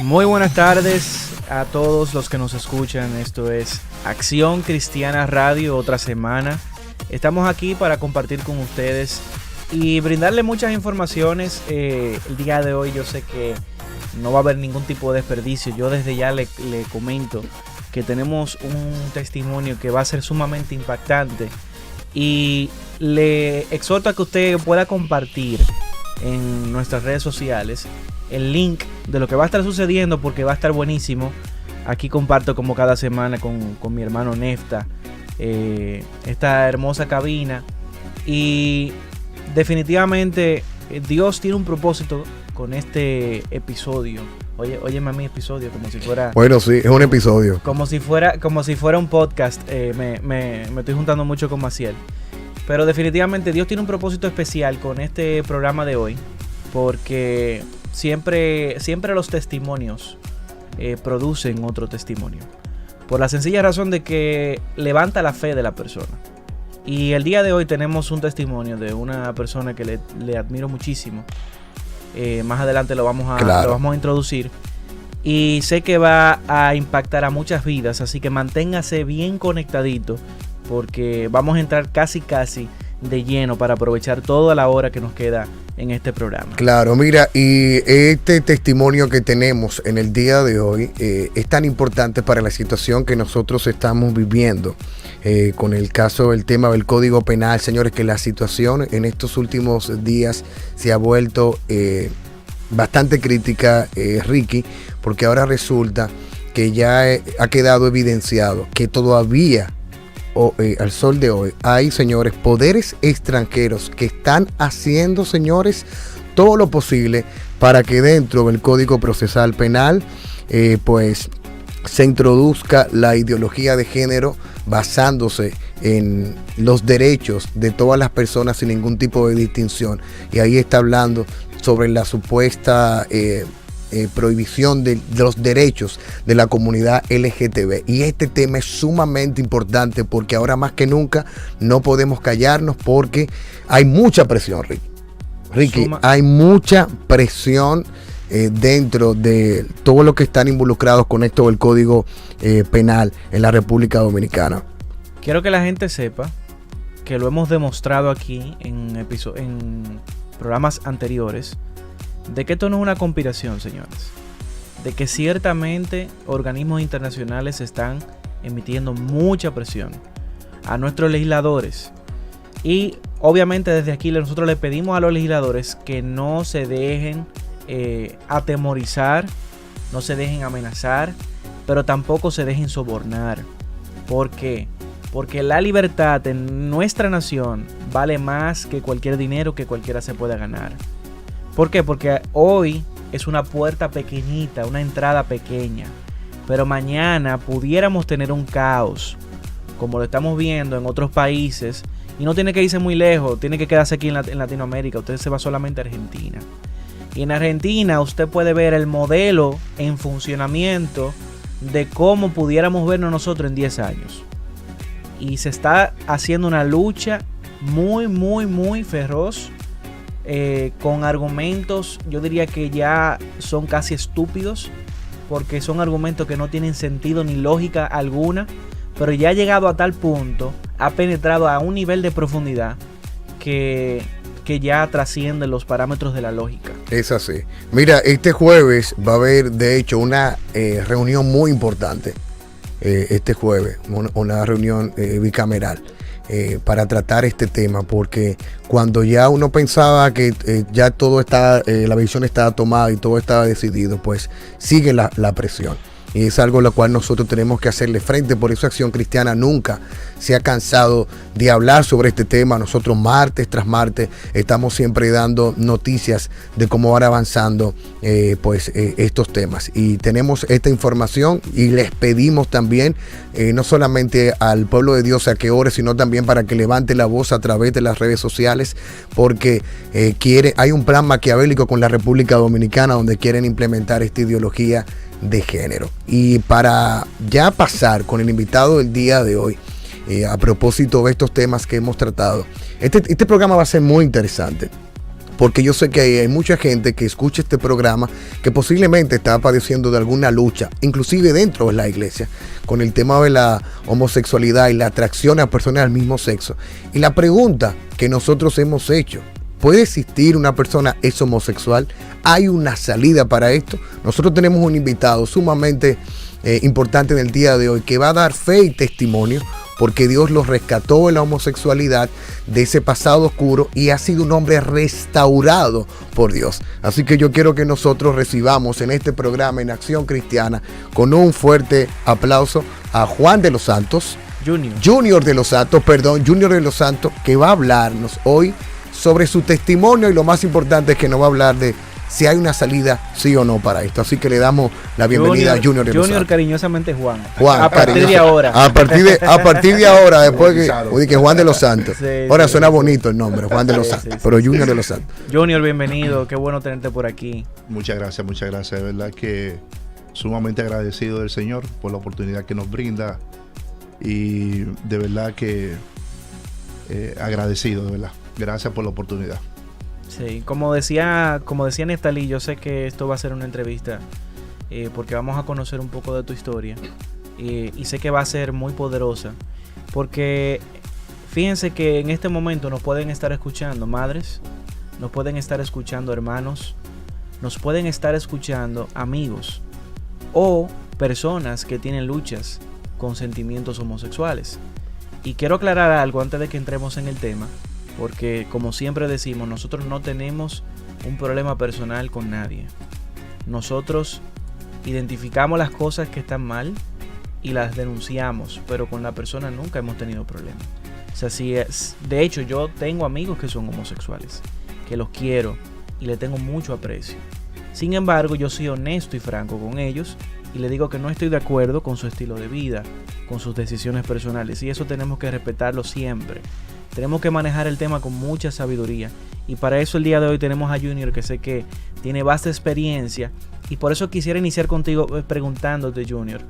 Muy buenas tardes a todos los que nos escuchan. Esto es Acción Cristiana Radio, otra semana. Estamos aquí para compartir con ustedes y brindarle muchas informaciones. El día de hoy yo sé que no va a haber ningún tipo de desperdicio. Yo desde ya le comento que tenemos un testimonio que va a ser sumamente impactante y le exhorto a que usted pueda compartir en nuestras redes sociales el link de lo que va a estar sucediendo, porque va a estar buenísimo. Aquí comparto como cada semana con mi hermano Nefta esta hermosa cabina, y definitivamente Dios tiene un propósito con este episodio. Óyeme a mi episodio como si fuera... Bueno, sí, es un episodio. Como si fuera un podcast. Me estoy juntando mucho con Maciel. Pero definitivamente Dios tiene un propósito especial con este programa de hoy, porque siempre los testimonios producen otro testimonio, por la sencilla razón de que levanta la fe de la persona. Y el día de hoy tenemos un testimonio de una persona que le admiro muchísimo. Más adelante lo vamos a introducir, y sé que va a impactar a muchas vidas, así que manténgase bien conectadito, porque vamos a entrar casi de lleno para aprovechar toda la hora que nos queda en este programa. Claro, mira, y este testimonio que tenemos en el día de hoy es tan importante para la situación que nosotros estamos viviendo con el caso, el tema del Código Penal, señores, que la situación en estos últimos días se ha vuelto bastante crítica, Ricky, porque ahora resulta que ya ha quedado evidenciado que todavía al sol de hoy hay, señores, poderes extranjeros que están haciendo, señores, todo lo posible para que dentro del Código Procesal Penal pues se introduzca la ideología de género basándose en los derechos de todas las personas sin ningún tipo de distinción. Y ahí está hablando sobre la supuesta prohibición de los derechos de la comunidad LGTB. Y este tema es sumamente importante, porque ahora más que nunca no podemos callarnos, porque hay mucha presión, Ricky, hay mucha presión dentro de todo lo que están involucrados con esto del Código Penal en la República Dominicana. Quiero que la gente sepa que lo hemos demostrado aquí en programas anteriores, de que esto no es una conspiración, señores, de que ciertamente organismos internacionales están emitiendo mucha presión a nuestros legisladores, y obviamente desde aquí nosotros le pedimos a los legisladores que no se dejen atemorizar, no se dejen amenazar, pero tampoco se dejen sobornar. ¿Por qué? Porque la libertad en nuestra nación vale más que cualquier dinero que cualquiera se pueda ganar. ¿Por qué? Porque hoy es una puerta pequeñita, una entrada pequeña, pero mañana pudiéramos tener un caos, como lo estamos viendo en otros países, y no tiene que irse muy lejos, tiene que quedarse aquí en Latinoamérica. Usted se va solamente a Argentina, y en Argentina usted puede ver el modelo en funcionamiento de cómo pudiéramos vernos nosotros en 10 años. Y se está haciendo una lucha muy feroz, con argumentos, yo diría que ya son casi estúpidos, porque son argumentos que no tienen sentido ni lógica alguna, pero ya ha llegado a tal punto, ha penetrado a un nivel de profundidad que ya trasciende los parámetros de la lógica. Es así. Mira, este jueves va a haber, de hecho, una reunión muy importante. Este jueves, una reunión bicameral para tratar este tema, porque cuando ya uno pensaba que ya todo está, la visión estaba tomada y todo estaba decidido, pues sigue la presión. Y es algo a lo cual nosotros tenemos que hacerle frente. Por eso Acción Cristiana nunca se ha cansado de hablar sobre este tema. Nosotros martes tras martes estamos siempre dando noticias de cómo van avanzando estos temas. Y tenemos esta información, y les pedimos también no solamente al pueblo de Dios a que ore, sino también para que levante la voz a través de las redes sociales, porque hay un plan maquiavélico con la República Dominicana donde quieren implementar esta ideología de género. Y para ya pasar con el invitado del día de hoy, a propósito de estos temas que hemos tratado, este programa va a ser muy interesante, porque yo sé que hay mucha gente que escucha este programa que posiblemente está padeciendo de alguna lucha, inclusive dentro de la iglesia, con el tema de la homosexualidad y la atracción a personas del mismo sexo. Y la pregunta que nosotros hemos hecho: ¿puede existir una persona es homosexual? ¿Hay una salida para esto? Nosotros tenemos un invitado sumamente importante en el día de hoy que va a dar fe y testimonio, porque Dios lo rescató de la homosexualidad, de ese pasado oscuro, y ha sido un hombre restaurado por Dios. Así que yo quiero que nosotros recibamos en este programa En Acción Cristiana con un fuerte aplauso a Juan de los Santos, Junior de los Santos, que va a hablarnos hoy sobre su testimonio, y lo más importante es que nos va a hablar de si hay una salida, sí o no, para esto. Así que le damos la bienvenida a Junior de los Santos. Junior, cariñosamente Juan. A partir de ahora. A partir de ahora, después que Juan de los Santos. Ahora suena bonito el nombre, Juan de los Santos, pero Junior de los Santos. Junior, bienvenido, qué bueno tenerte por aquí. Muchas gracias. De verdad que sumamente agradecido del Señor por la oportunidad que nos brinda, y de verdad que agradecido, de verdad. Gracias por la oportunidad. Sí, como decía Neftalí, yo sé que esto va a ser una entrevista porque vamos a conocer un poco de tu historia, y sé que va a ser muy poderosa, porque fíjense que en este momento nos pueden estar escuchando madres, nos pueden estar escuchando hermanos, nos pueden estar escuchando amigos o personas que tienen luchas con sentimientos homosexuales. Y quiero aclarar algo antes de que entremos en el tema, porque como siempre decimos, nosotros no tenemos un problema personal con nadie. Nosotros identificamos las cosas que están mal y las denunciamos, pero con la persona nunca hemos tenido problemas. O sea, de hecho, yo tengo amigos que son homosexuales, que los quiero y le tengo mucho aprecio. Sin embargo, yo soy honesto y franco con ellos y le digo que no estoy de acuerdo con su estilo de vida, con sus decisiones personales, y eso tenemos que respetarlo siempre. Tenemos que manejar el tema con mucha sabiduría, y para eso el día de hoy tenemos a Junior, que sé que tiene vasta experiencia, y por eso quisiera iniciar contigo preguntándote, Junior,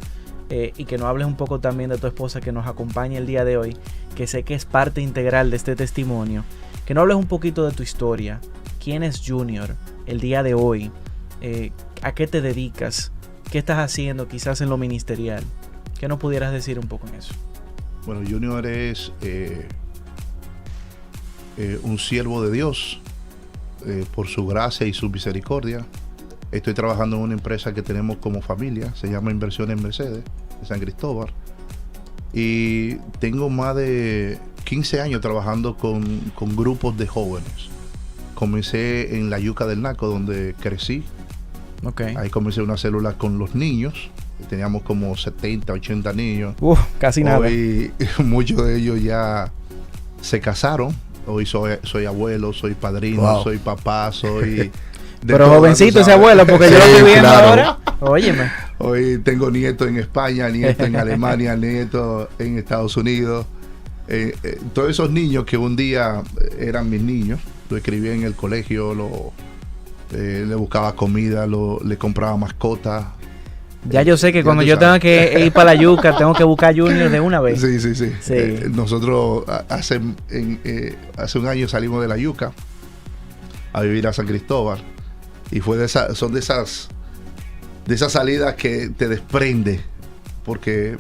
y que nos hables un poco también de tu esposa que nos acompaña el día de hoy, que sé que es parte integral de este testimonio, que nos hables un poquito de tu historia. ¿Quién es Junior el día de hoy? ¿A qué te dedicas? ¿Qué estás haciendo quizás en lo ministerial? ¿Qué nos pudieras decir un poco en eso? Bueno, Junior es un siervo de Dios por su gracia y su misericordia. Estoy trabajando en una empresa que tenemos como familia, se llama Inversiones Mercedes, de San Cristóbal, y tengo más de 15 años trabajando con grupos de jóvenes. Comencé en la Yuca del Naco, donde crecí. Okay. Ahí comencé una célula con los niños. Teníamos como 70, 80 niños. Casi nada. Hoy muchos de ellos ya se casaron. Hoy soy abuelo, soy padrino, soy papá, soy... Pero jovencito ese abuelo, porque yo lo estoy viendo ahora. Óyeme. Hoy tengo nietos en España, nietos en Alemania, nietos en Estados Unidos. Todos esos niños que un día eran mis niños, lo escribía en el colegio, le buscaba comida, le compraba mascotas. Ya yo sé que cuando yo tenga que ir para la Yuca, tengo que buscar Junior de una vez. Sí. Nosotros hace un año salimos de la Yuca a vivir a San Cristóbal, y fue son de esas salidas que te desprende, porque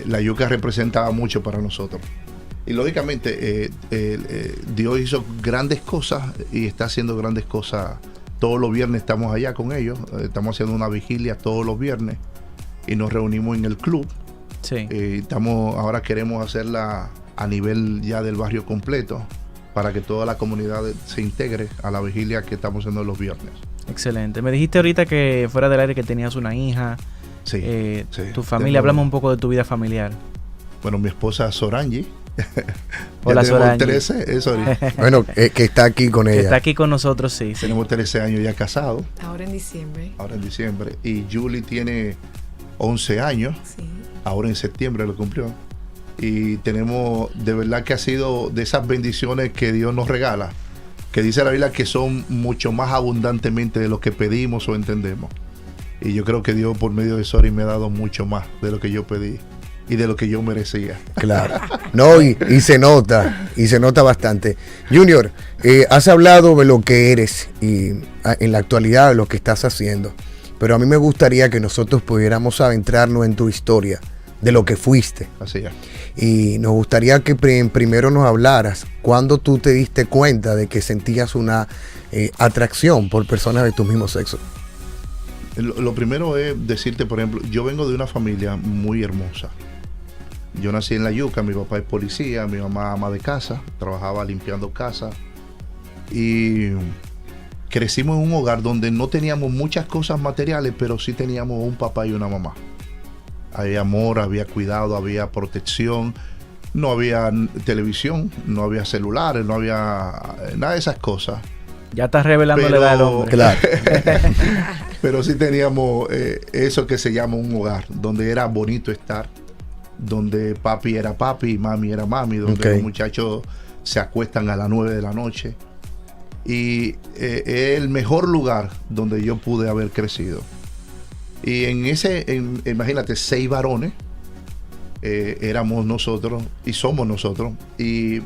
la Yuca representaba mucho para nosotros. Y lógicamente Dios hizo grandes cosas y está haciendo grandes cosas. Todos los viernes estamos allá con ellos. Estamos haciendo una vigilia todos los viernes y nos reunimos en el club. Sí. Ahora queremos hacerla a nivel ya del barrio completo, para que toda la comunidad se integre a la vigilia que estamos haciendo los viernes. Excelente. Me dijiste ahorita que fuera del aire que tenías una hija. Sí. Tu familia, hablamos un poco de tu vida familiar. Bueno, mi esposa Sorangi. Hola, Sorangi. 13, bueno, que está aquí con ella. Que está aquí con nosotros, sí. Tenemos 13 años ya casados. Ahora en diciembre. Y Julie tiene 11 años. Sí. Ahora en septiembre lo cumplió. Y tenemos, de verdad que ha sido de esas bendiciones que Dios nos regala, que dice la Biblia que son mucho más abundantemente de lo que pedimos o entendemos. Y yo creo que Dios por medio de Sori me ha dado mucho más de lo que yo pedí y de lo que yo merecía. Claro. No, y se nota bastante. Junior, has hablado de lo que eres y en la actualidad de lo que estás haciendo, pero a mí me gustaría que nosotros pudiéramos adentrarnos en tu historia, de lo que fuiste. Así es. Y nos gustaría que primero nos hablaras cuando tú te diste cuenta de que sentías una atracción por personas de tu mismo sexo. Lo primero es decirte, por ejemplo, yo vengo de una familia muy hermosa. Yo nací en La Yuca, mi papá es policía, mi mamá ama de casa, trabajaba limpiando casa. Y crecimos en un hogar donde no teníamos muchas cosas materiales, pero sí teníamos un papá y una mamá. Había amor, había cuidado, había protección. No había televisión, no había celulares, no había nada de esas cosas. Ya estás revelando la edad del hombre. Claro. Pero sí teníamos eso que se llama un hogar, donde era bonito estar, donde papi era papi y mami era mami, donde los muchachos se acuestan a las 9 de la noche. Y es el mejor lugar donde yo pude haber crecido. Y imagínate, 6 varones éramos nosotros y somos nosotros. Y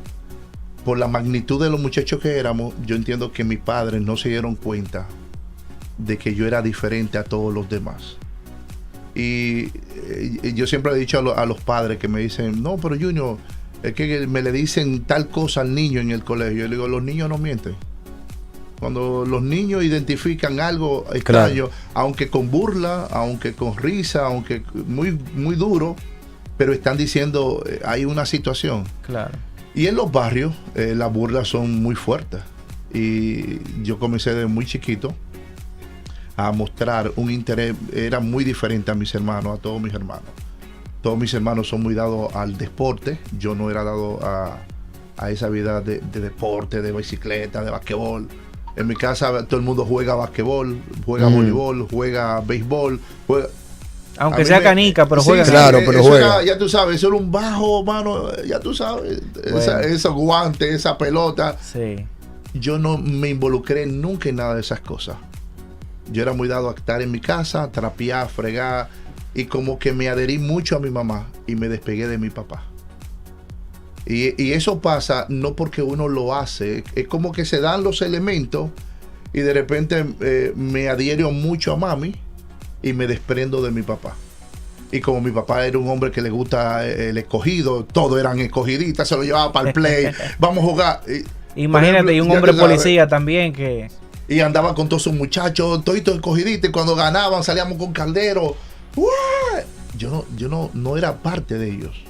por la magnitud de los muchachos que éramos, yo entiendo que mis padres no se dieron cuenta de que yo era diferente a todos los demás. Y yo siempre he dicho a los padres que me dicen, no, pero Junior, es que me le dicen tal cosa al niño en el colegio. Yo le digo, los niños no mienten. Cuando los niños identifican algo extraño, claro, aunque con burla, aunque con risa, aunque muy, muy duro, pero están diciendo, hay una situación. Claro. Y en los barrios, las burlas son muy fuertes. Y yo comencé desde muy chiquito a mostrar un interés, era muy diferente a mis hermanos, a todos mis hermanos. Todos mis hermanos son muy dados al deporte, yo no era dado a esa vida de deporte, de bicicleta, de basquetbol. En mi casa todo el mundo juega basquetbol, juega voleibol, juega béisbol, juega... Aunque sea canica, pero juega. Sí, claro, pero juega. Era, ya tú sabes, eso era un bajo, mano, ya tú sabes, bueno, esos guantes, esa pelota. Sí. Yo no me involucré nunca en nada de esas cosas. Yo era muy dado a estar en mi casa, trapear, fregar, y como que me adherí mucho a mi mamá y me despegué de mi papá. Y eso pasa no porque uno lo hace, es como que se dan los elementos y de repente me adhiero mucho a mami y me desprendo de mi papá. Y como mi papá era un hombre que le gusta el escogido, todos eran escogidistas, se lo llevaba para el play, vamos a jugar. Imagínate, ejemplo, y un hombre policía también que... Y andaba con todos sus muchachos, toditos escogidistas, y cuando ganaban salíamos con caldero. Yo no era parte de ellos.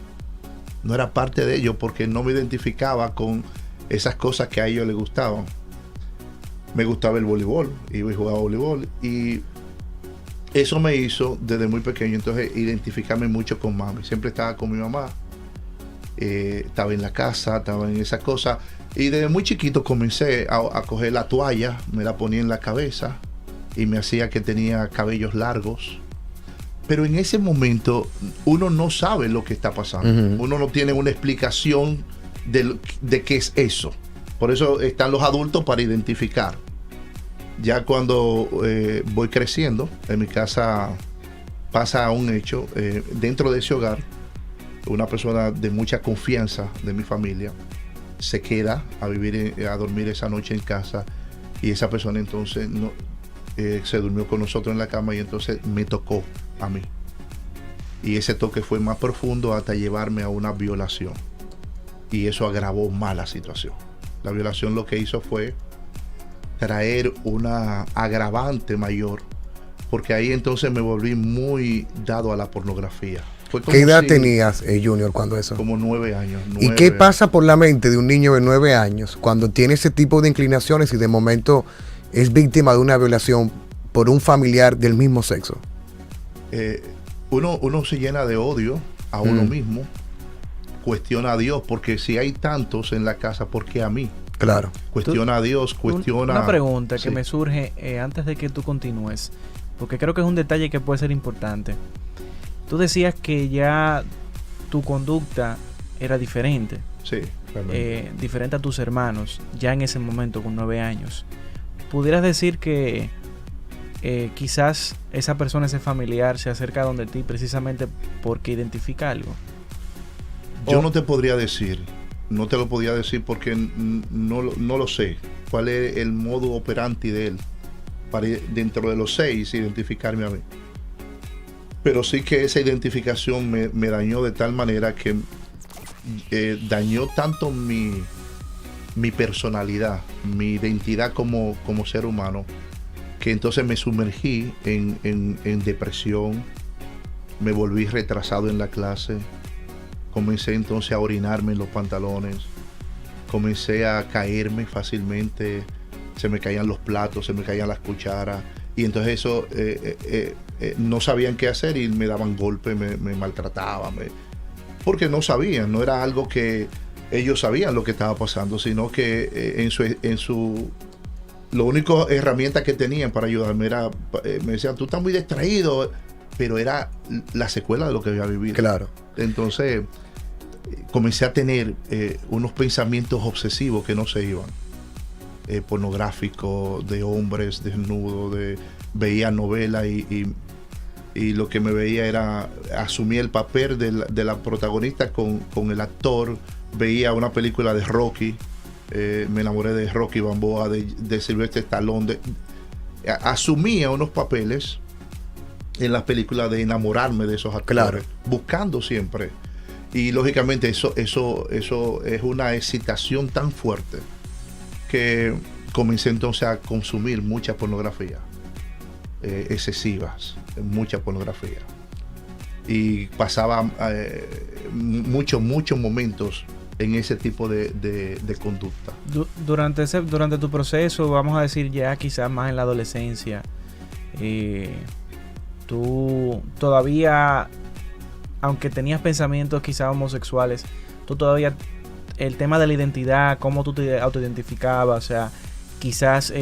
No era parte de ellos porque no me identificaba con esas cosas que a ellos les gustaban. Me gustaba el voleibol, iba y jugaba voleibol, y eso me hizo desde muy pequeño entonces identificarme mucho con mami. Siempre estaba con mi mamá, estaba en la casa, estaba en esa cosa, y desde muy chiquito comencé a coger la toalla, me la ponía en la cabeza y me hacía que tenía cabellos largos. Pero en ese momento uno no sabe lo que está pasando. Uno no tiene una explicación de qué es eso. Por eso están los adultos para identificar. Ya cuando voy creciendo, en mi casa pasa un hecho. Dentro de ese hogar, una persona de mucha confianza de mi familia se queda a dormir esa noche en casa. Y esa persona entonces se durmió con nosotros en la cama y entonces me tocó a mí. Y ese toque fue más profundo hasta llevarme a una violación. Y eso agravó más la situación. La violación lo que hizo fue traer una agravante mayor, porque ahí entonces me volví muy dado a la pornografía. ¿Qué edad tenías, Junior, cuando eso? Como 9 años. ¿Y qué pasa por la mente de un niño de 9 años cuando tiene ese tipo de inclinaciones y de momento es víctima de una violación por un familiar del mismo sexo? Uno se llena de odio a uno mismo, cuestiona a Dios, porque si hay tantos en la casa, ¿por qué a mí? Claro. Cuestiona a Dios, cuestiona... Una pregunta que me surge antes de que tú continúes, porque creo que es un detalle que puede ser importante. Tú decías que ya tu conducta era diferente. Sí, diferente a tus hermanos, ya en ese momento con 9 años. ¿Pudieras decir que quizás esa persona, ese familiar, se acerca donde ti precisamente porque identifica algo? Yo no te podría decir, no te lo podría decir porque no lo sé. ¿Cuál es el modo operandi de él? Para dentro de los 6 identificarme a mí. Pero sí que esa identificación me dañó de tal manera que dañó tanto mi personalidad, mi identidad como ser humano, que entonces me sumergí en depresión, me volví retrasado en la clase, comencé entonces a orinarme en los pantalones, comencé a caerme fácilmente, se me caían los platos, se me caían las cucharas, y entonces eso no sabían qué hacer y me daban golpes, me maltrataban, porque no sabían, no era algo que ellos sabían lo que estaba pasando, sino que la única herramienta que tenían para ayudarme era, me decían, tú estás muy distraído, pero era la secuela de lo que había vivido. Claro. Entonces comencé a tener unos pensamientos obsesivos que no se iban, pornográficos, de hombres desnudos, veía novelas y lo que me veía era, asumía el papel de la protagonista con el actor. Veía una película de Rocky, me enamoré de Rocky Balboa, de Sylvester Stallone, asumía unos papeles en las películas de enamorarme de esos actores, claro, buscando siempre. Y lógicamente eso es una excitación tan fuerte que comencé entonces a consumir mucha pornografía, excesivas, mucha pornografía. Y pasaba muchos momentos en ese tipo de conducta. Durante tu proceso, vamos a decir ya quizás más en la adolescencia, tú todavía, aunque tenías pensamientos quizás homosexuales, tú todavía, el tema de la identidad, cómo tú te autoidentificabas, o sea, quizás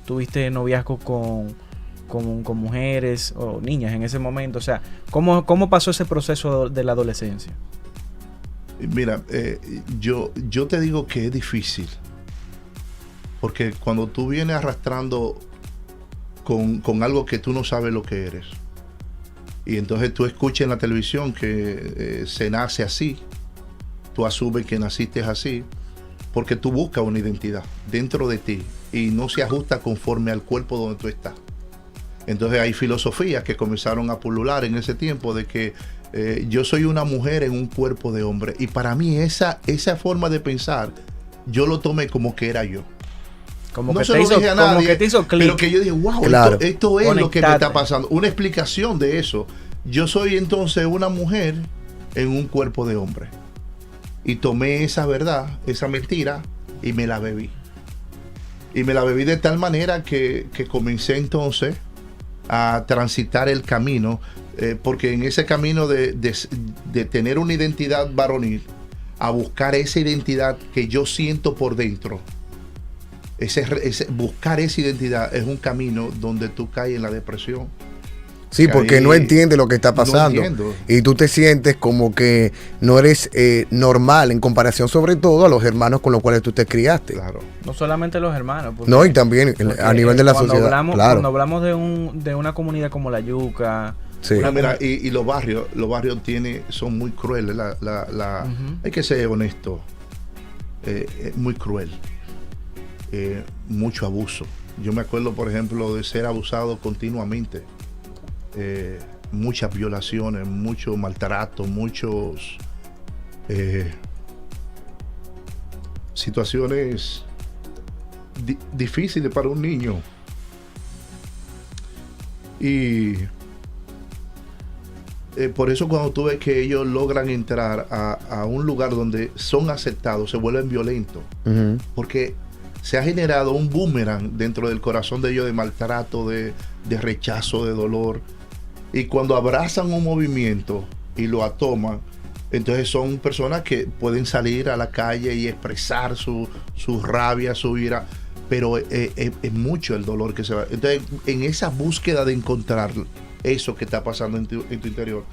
tuviste noviazgo con mujeres o niñas en ese momento, o sea, ¿cómo pasó ese proceso de la adolescencia? Mira, yo te digo que es difícil, porque cuando tú vienes arrastrando con algo que tú no sabes lo que eres, y entonces tú escuchas en la televisión que se nace así, tú asumes que naciste así, porque tú buscas una identidad dentro de ti y no se ajusta conforme al cuerpo donde tú estás. Entonces hay filosofías que comenzaron a pulular en ese tiempo de que yo soy una mujer en un cuerpo de hombre, y para mí esa forma de pensar yo lo tomé como que era yo. Como no que se te lo hizo, dije a nadie, como que te hizo clic. pero que yo dije, wow, claro, esto es lo que me conectate. está pasando. Una explicación de eso. Yo soy entonces una mujer en un cuerpo de hombre. Y tomé esa verdad, esa mentira, y me la bebí. Y me la bebí de tal manera que comencé entonces a transitar el camino, porque en ese camino de tener una identidad varonil, a buscar esa identidad que yo siento por dentro, buscar esa identidad es un camino donde tú caes en la depresión. Sí, porque no entiendes lo que está pasando. No y tú te sientes como que no eres normal en comparación sobre todo a los hermanos con los cuales tú te criaste. Claro. No solamente los hermanos. No, y también a nivel de la sociedad. Claro. Cuando hablamos de una comunidad como La Yuca. Sí. Mira, y los barrios son muy crueles. Hay que ser honesto. Es muy cruel. Mucho abuso. Yo me acuerdo, por ejemplo, de ser abusado continuamente. Muchas violaciones, mucho maltrato, muchos situaciones difíciles para un niño. Y por eso cuando tú ves que ellos logran entrar a un lugar donde son aceptados, se vuelven violentos. Uh-huh. Porque se ha generado un boomerang dentro del corazón de ellos de maltrato, de rechazo, de dolor. Y cuando abrazan un movimiento y lo toman, entonces son personas que pueden salir a la calle y expresar su rabia, su ira, pero es mucho el dolor que se va. Entonces, en esa búsqueda de encontrar eso que está pasando en tu interior,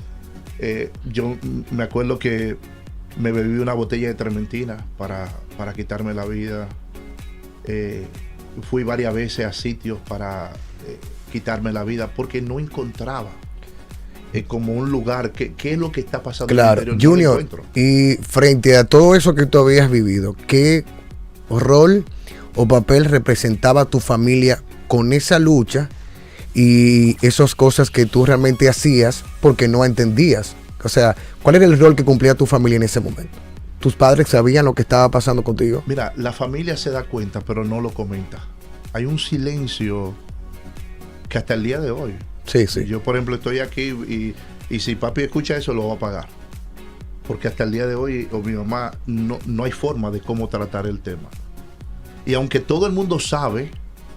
yo me acuerdo que me bebí una botella de trementina para quitarme la vida. Fui varias veces a sitios para quitarme la vida porque no encontraba como un lugar. ¿Qué es lo que está pasando? Claro, en el interior? No lo Junior, encuentro. y frente a todo eso que tú habías vivido, ¿qué rol o papel representaba tu familia con esa lucha y esas cosas que tú realmente hacías porque no entendías? O sea, ¿cuál era el rol que cumplía tu familia en ese momento? ¿Tus padres sabían lo que estaba pasando contigo? Mira, la familia se da cuenta, pero no lo comenta. Hay un silencio que hasta el día de hoy. Sí, sí. Yo, por ejemplo, estoy aquí y si papi escucha eso, lo va a pagar. Porque hasta el día de hoy, o mi mamá, no hay forma de cómo tratar el tema. Y aunque todo el mundo sabe,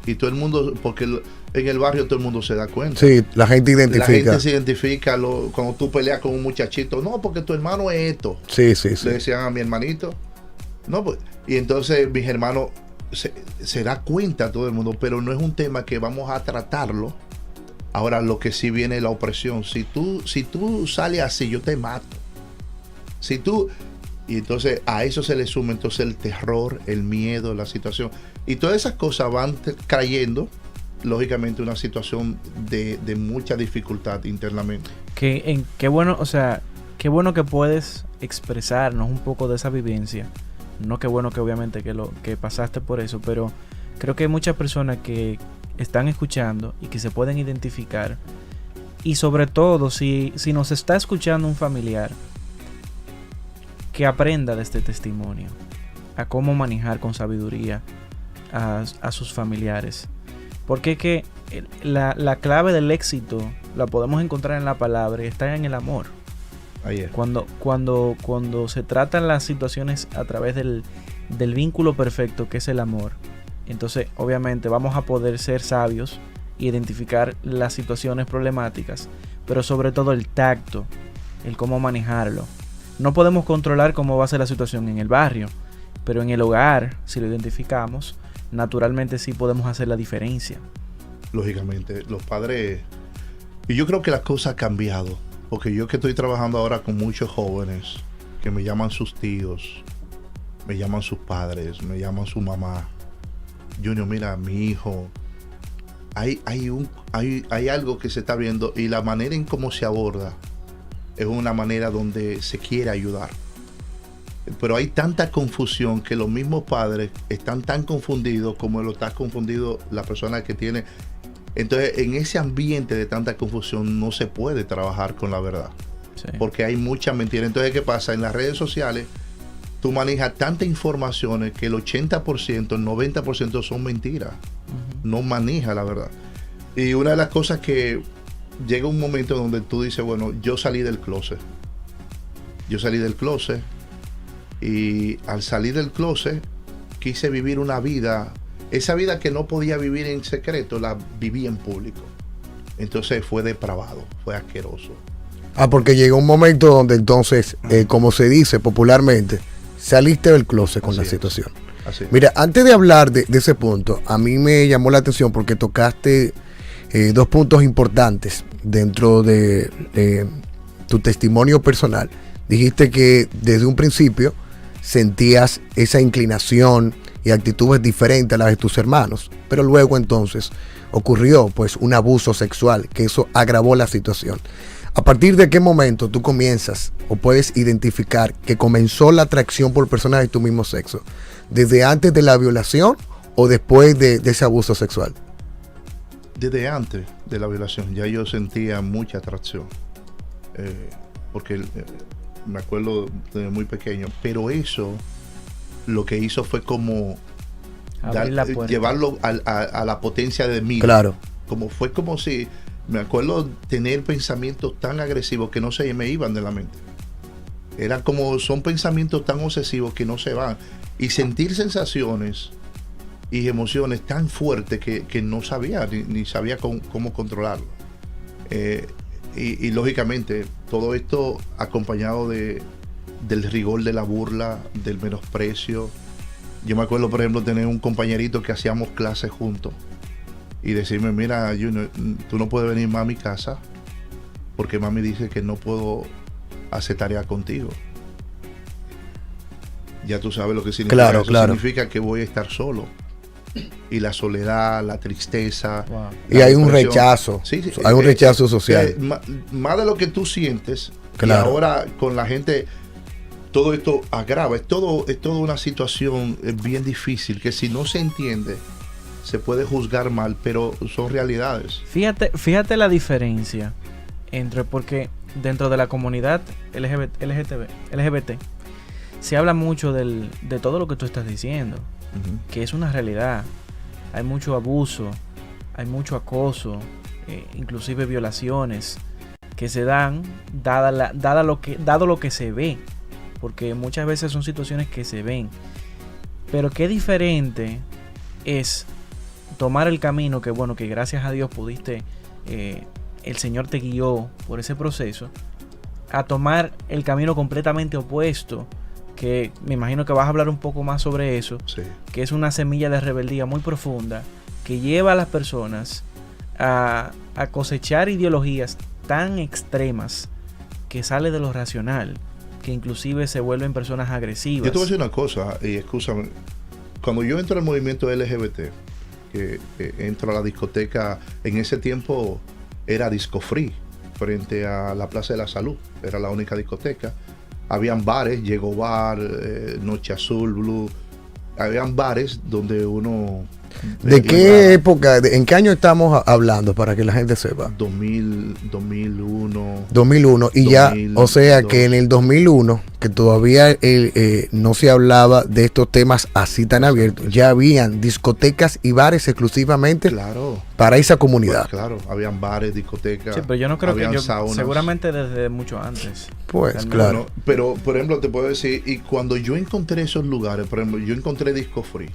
y todo el mundo, porque en el barrio todo el mundo se da cuenta. Sí, la gente identifica. La gente se identifica cuando tú peleas con un muchachito. No, porque tu hermano es esto. Sí, sí, sí. Le decían a mi hermanito. No, pues, y entonces mis hermanos se da cuenta todo el mundo, pero no es un tema que vamos a tratarlo. Ahora lo que sí viene es la opresión. Si tú sales así, yo te mato. Y entonces a eso se le suma entonces el terror, el miedo, la situación. Y todas esas cosas van trayendo, lógicamente, una situación de mucha dificultad internamente. Qué bueno, o sea, qué bueno que puedes expresarnos un poco de esa vivencia. No qué bueno que obviamente que pasaste por eso, pero creo que hay muchas personas que están escuchando y que se pueden identificar. Y sobre todo, si nos está escuchando un familiar, que aprenda de este testimonio, a cómo manejar con sabiduría a sus familiares. Porque que la clave del éxito la podemos encontrar en la palabra y está en el amor. Ahí es. Cuando se tratan las situaciones a través del vínculo perfecto que es el amor, entonces obviamente vamos a poder ser sabios e identificar las situaciones problemáticas, pero sobre todo el tacto, el cómo manejarlo. No podemos controlar cómo va a ser la situación en el barrio, pero en el hogar, si lo identificamos, naturalmente sí podemos hacer la diferencia. Lógicamente, los padres... Y yo creo que la cosa ha cambiado, porque yo que estoy trabajando ahora con muchos jóvenes que me llaman sus tíos, me llaman sus padres, me llaman su mamá. Junior, mira, mi hijo, hay algo que se está viendo y la manera en cómo se aborda es una manera donde se quiere ayudar. Pero hay tanta confusión que los mismos padres están tan confundidos como lo está confundido la persona que tiene. Entonces, en ese ambiente de tanta confusión no se puede trabajar con la verdad. Sí. Porque hay mucha mentira. Entonces, ¿qué pasa? En las redes sociales, tú manejas tantas informaciones que el 80%, el 90% son mentiras. No maneja la verdad. Y una de las cosas que llega un momento donde tú dices, bueno, yo salí del closet. Y al salir del closet quise vivir una vida, esa vida que no podía vivir en secreto, la viví en público. Entonces fue depravado, fue asqueroso. Porque llegó un momento donde entonces, como se dice popularmente, saliste del closet con la situación. Así es. Mira, antes de hablar de ese punto, a mí me llamó la atención porque tocaste dos puntos importantes dentro de tu testimonio personal. Dijiste que desde un principio sentías esa inclinación y actitudes diferentes a las de tus hermanos, pero luego entonces ocurrió pues un abuso sexual, que eso agravó la situación. ¿A partir de qué momento tú comienzas o puedes identificar que comenzó la atracción por personas de tu mismo sexo? ¿Desde antes de la violación o después de ese abuso sexual? Desde antes de la violación ya yo sentía mucha atracción, porque me acuerdo desde muy pequeño, pero eso lo que hizo fue como llevarlo a la potencia de mí. Claro. Fue como si, me acuerdo tener pensamientos tan agresivos que no se me iban de la mente. Era como, son pensamientos tan obsesivos que no se van. Y sentir sensaciones y emociones tan fuertes que no sabía, ni sabía cómo controlarlo. Y lógicamente, todo esto acompañado del rigor de la burla, del menosprecio. Yo me acuerdo, por ejemplo, tener un compañerito que hacíamos clases juntos y decirme, mira, Junior, tú no puedes venir más a mi casa porque mami dice que no puedo hacer tarea contigo. Ya tú sabes lo que significa. Claro, eso claro. Significa que voy a estar solo. y la soledad, la tristeza. Wow. Y hay un rechazo. Sí, hay un rechazo social. Más de lo que tú sientes. Claro. Y ahora con la gente, todo esto agrava. Es todo una situación bien difícil que si no se entiende, se puede juzgar mal, pero son realidades. Fíjate la diferencia porque dentro de la comunidad LGBT se habla mucho de todo lo que tú estás diciendo, que es una realidad. Hay mucho abuso, hay mucho acoso, inclusive violaciones que se dan dado lo que se ve, porque muchas veces son situaciones que se ven. Pero qué diferente es tomar el camino que gracias a Dios pudiste, el Señor te guió por ese proceso, a tomar el camino completamente opuesto, que me imagino que vas a hablar un poco más sobre eso, Sí. que es una semilla de rebeldía muy profunda que lleva a las personas a cosechar ideologías tan extremas que sale de lo racional, que inclusive se vuelven personas agresivas. Yo te voy a decir una cosa, y escúchame, cuando yo entro al movimiento LGBT, que entro a la discoteca, en ese tiempo era Disco Free, frente a la Plaza de la Salud, era la única discoteca. Habían bares, Llegó Bar, Noche Azul, Blue, habían bares donde uno... ¿De qué época, en qué año estamos hablando para que la gente sepa? 2001. 2001 y 2002. ya, o sea que en el 2001, que todavía no se hablaba de estos temas así tan abiertos, ya habían discotecas y bares exclusivamente Claro. para esa comunidad. Pues claro, habían bares, discotecas. Sí, pero yo no creo que saunas. seguramente desde mucho antes. Pues Realmente. claro. Bueno, pero por ejemplo te puedo decir, y cuando yo encontré esos lugares, por ejemplo, yo encontré Disco Free,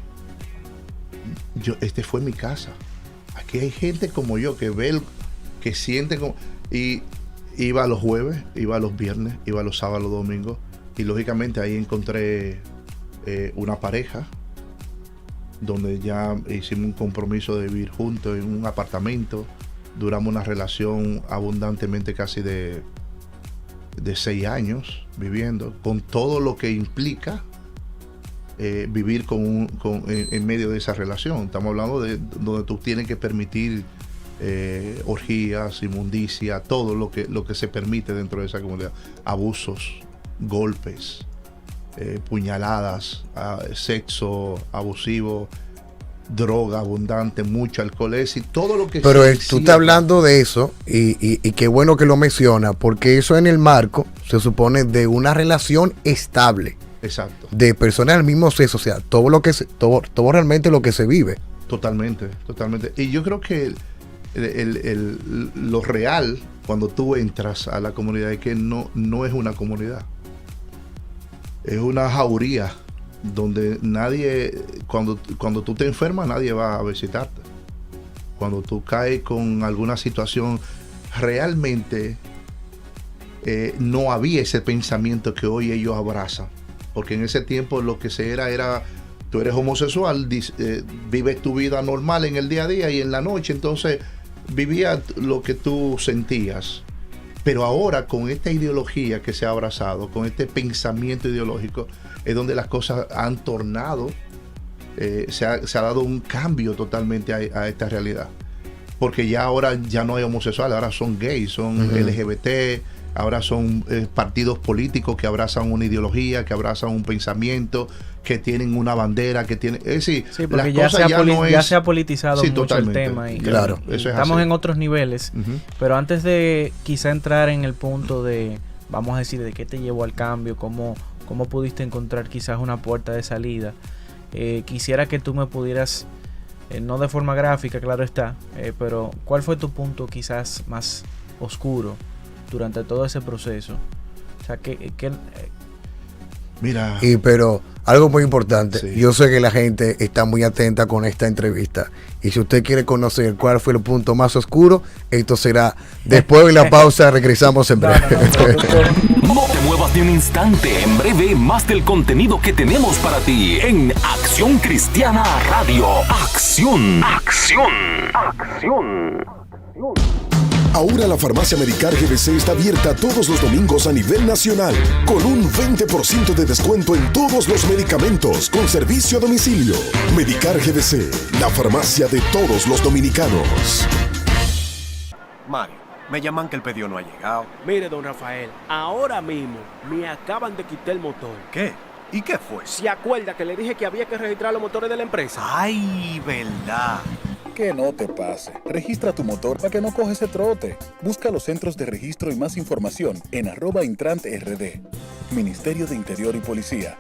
este fue mi casa. Aquí hay gente como yo que ve, que siente como, y iba los jueves, iba los viernes, iba los sábados, los domingos, y lógicamente ahí encontré una pareja donde ya hicimos un compromiso de vivir juntos en un apartamento. Duramos una relación abundantemente casi de 6 años viviendo, con todo lo que implica vivir en medio de esa relación. Estamos hablando de donde tú tienes que permitir orgías, inmundicia, todo lo que se permite dentro de esa comunidad. Abusos, golpes, puñaladas, sexo abusivo, droga abundante, mucho alcohol, y todo lo que... Pero tú estás hablando de eso y qué bueno que lo menciona, porque eso en el marco se supone de una relación estable. Exacto. De personas del mismo sexo, o sea, todo realmente lo que se vive. Totalmente. Y yo creo que lo real cuando tú entras a la comunidad es que no es una comunidad. Es una jauría donde nadie, cuando tú te enfermas, nadie va a visitarte. Cuando tú caes con alguna situación, realmente no había ese pensamiento que hoy ellos abrazan. Porque en ese tiempo lo que se era tú eres homosexual, vives tu vida normal en el día a día y en la noche, entonces vivías lo que tú sentías. Pero ahora con esta ideología que se ha abrazado, con este pensamiento ideológico, es donde las cosas han tornado, se ha dado un cambio totalmente a esta realidad. Porque ya ahora ya no hay homosexuales, ahora son gays, son LGBT, ahora son partidos políticos que abrazan una ideología, que abrazan un pensamiento, que tienen una bandera, que tienen... Es decir, sí, porque las cosas ya se ha politizado mucho totalmente. el tema. Y claro, y eso es estamos así. en otros niveles. Pero antes de quizá entrar en el punto de, vamos a decir, de qué te llevó al cambio, cómo pudiste encontrar quizás una puerta de salida, quisiera que tú me pudieras, no de forma gráfica, claro está, pero ¿cuál fue tu punto quizás más oscuro durante todo ese proceso? O sea, Mira. Pero algo muy importante, Sí. yo sé que la gente está muy atenta con esta entrevista. Y si usted quiere conocer cuál fue el punto más oscuro, esto será después de la pausa. Regresamos en breve. No te muevas ni un instante. En breve, más del contenido que tenemos para ti en Acción Cristiana Radio. Acción. Ahora la farmacia Medicar GBC está abierta todos los domingos a nivel nacional, con un 20% de descuento en todos los medicamentos, con servicio a domicilio. Medicar GBC, la farmacia de todos los dominicanos. Mario, me llaman que el pedido no ha llegado. Mire, don Rafael, ahora mismo me acaban de quitar el motor. ¿Qué? ¿Y qué fue? ¿Se acuerda que le dije que había que registrar los motores de la empresa? ¡Ay, verdad! Que no te pase. Registra tu motor para que no coges ese trote. Busca los centros de registro y más información en @intrant-rd. Ministerio de Interior y Policía.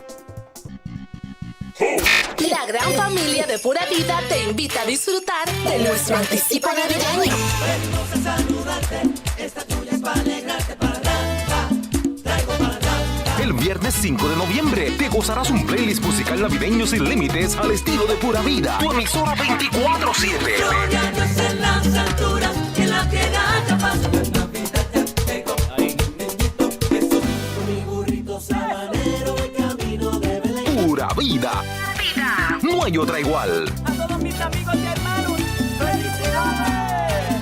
La gran familia de Pura Vida te invita a disfrutar de nuestro anticipo navideño. El viernes 5 de noviembre te gozarás un playlist musical navideño sin límites al estilo de Pura Vida. Tu emisora 24/7. Pura Vida. No hay otra igual. A todos mis amigos y hermanos, ¡felicidades!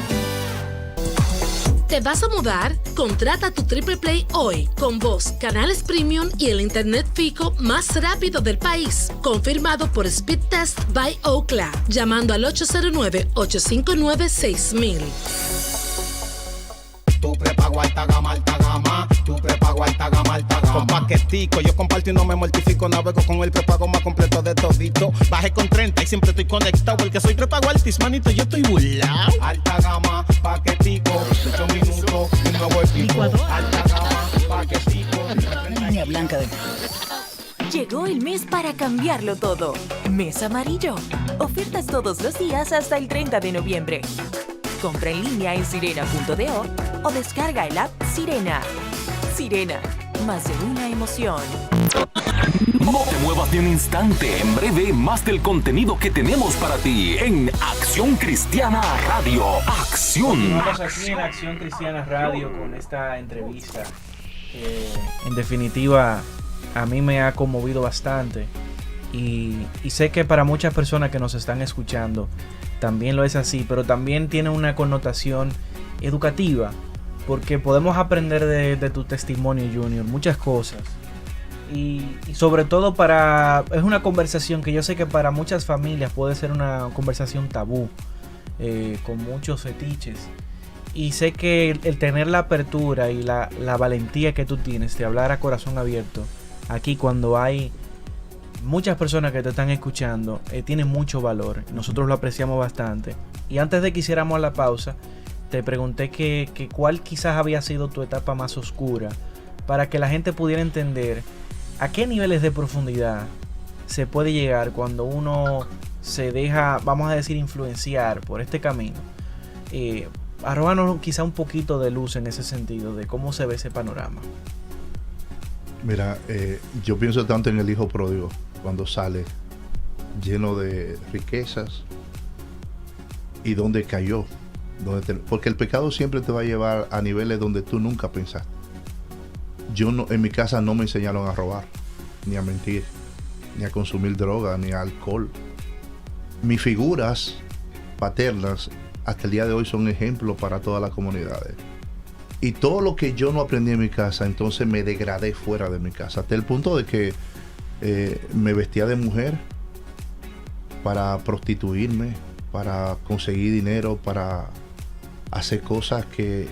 ¿Te vas a mudar? Contrata tu Triple Play hoy con voz, canales premium y el internet fijo más rápido del país. Confirmado por Speed Test by Ookla. Llamando al 809-859-6000. Tu prepago alta gama, tu prepago alta gama, alta gama. Con paquetico, yo comparto y no me mortifico. Navego con el prepago más completo de todito. Bajé con 30 y siempre estoy conectado. Porque soy prepago altis, manito, yo estoy burlao. Alta gama, paquetico, 8 minutos, un nuevo equipo. Alta gama, paquetico. Línea blanca de... Llegó el mes para cambiarlo todo. Mes amarillo. Ofertas todos los días hasta el 30 de noviembre. Compra en línea en sirena.do o descarga el app Sirena. Sirena, más de una emoción. No te muevas ni un instante. En breve, más del contenido que tenemos para ti en Acción Cristiana Radio. Acción. Estamos aquí en Acción Cristiana Radio con esta entrevista que en definitiva a mí me ha conmovido bastante y sé que para muchas personas que nos están escuchando también lo es así, pero también tiene una connotación educativa, porque podemos aprender de tu testimonio, Junior, muchas cosas. Y sobre todo es una conversación que yo sé que para muchas familias puede ser una conversación tabú, con muchos fetiches. Y sé que el tener la apertura y la valentía que tú tienes de hablar a corazón abierto, aquí cuando hay muchas personas que te están escuchando, tiene mucho valor. Nosotros lo apreciamos bastante. Y antes de que hiciéramos la pausa, te pregunté que cuál quizás había sido tu etapa más oscura, para que la gente pudiera entender a qué niveles de profundidad se puede llegar cuando uno se deja, vamos a decir, influenciar por este camino. Arróbanos quizá un poquito de luz en ese sentido, de cómo se ve ese panorama. Mira, yo pienso tanto en el hijo pródigo cuando sale lleno de riquezas y donde cayó, porque el pecado siempre te va a llevar a niveles donde tú nunca pensaste. En mi casa no me enseñaron a robar, ni a mentir, ni a consumir droga, ni a alcohol. Mis figuras paternas hasta el día de hoy son ejemplos para todas las comunidades. Y todo lo que yo no aprendí en mi casa, entonces me degradé fuera de mi casa, hasta el punto de que me vestía de mujer para prostituirme, para conseguir dinero, para hacer cosas que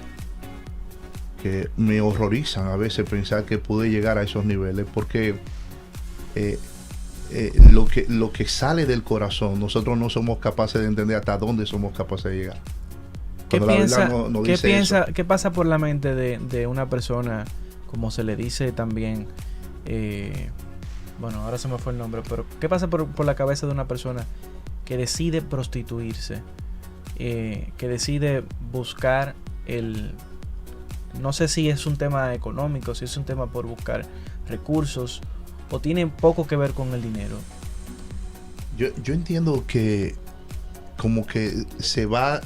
me horrorizan a veces pensar que pude llegar a esos niveles, porque lo que sale del corazón, nosotros no somos capaces de entender hasta dónde somos capaces de llegar. ¿Qué pasa por la mente de una persona, como se le dice también, bueno, ahora se me fue el nombre, pero qué pasa por la cabeza de una persona que decide prostituirse, que decide buscar no sé si es un tema económico, si es un tema por buscar recursos, o tiene poco que ver con el dinero? Yo entiendo que como que se va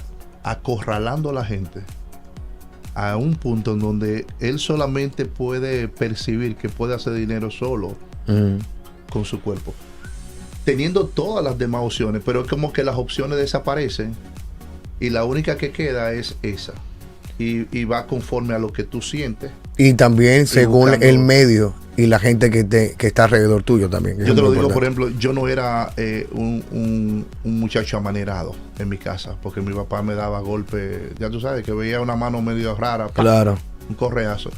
acorralando a la gente a un punto en donde él solamente puede percibir que puede hacer dinero solo con su cuerpo, teniendo todas las demás opciones, pero es como que las opciones desaparecen y la única que queda es esa. y va conforme a lo que tú sientes. Y también según buscando el medio y la gente que está alrededor tuyo también. Yo te lo digo, por ejemplo, yo no era un muchacho amanerado en mi casa, porque mi papá me daba golpes, ya tú sabes, que veía una mano medio rara, claro, un correazo.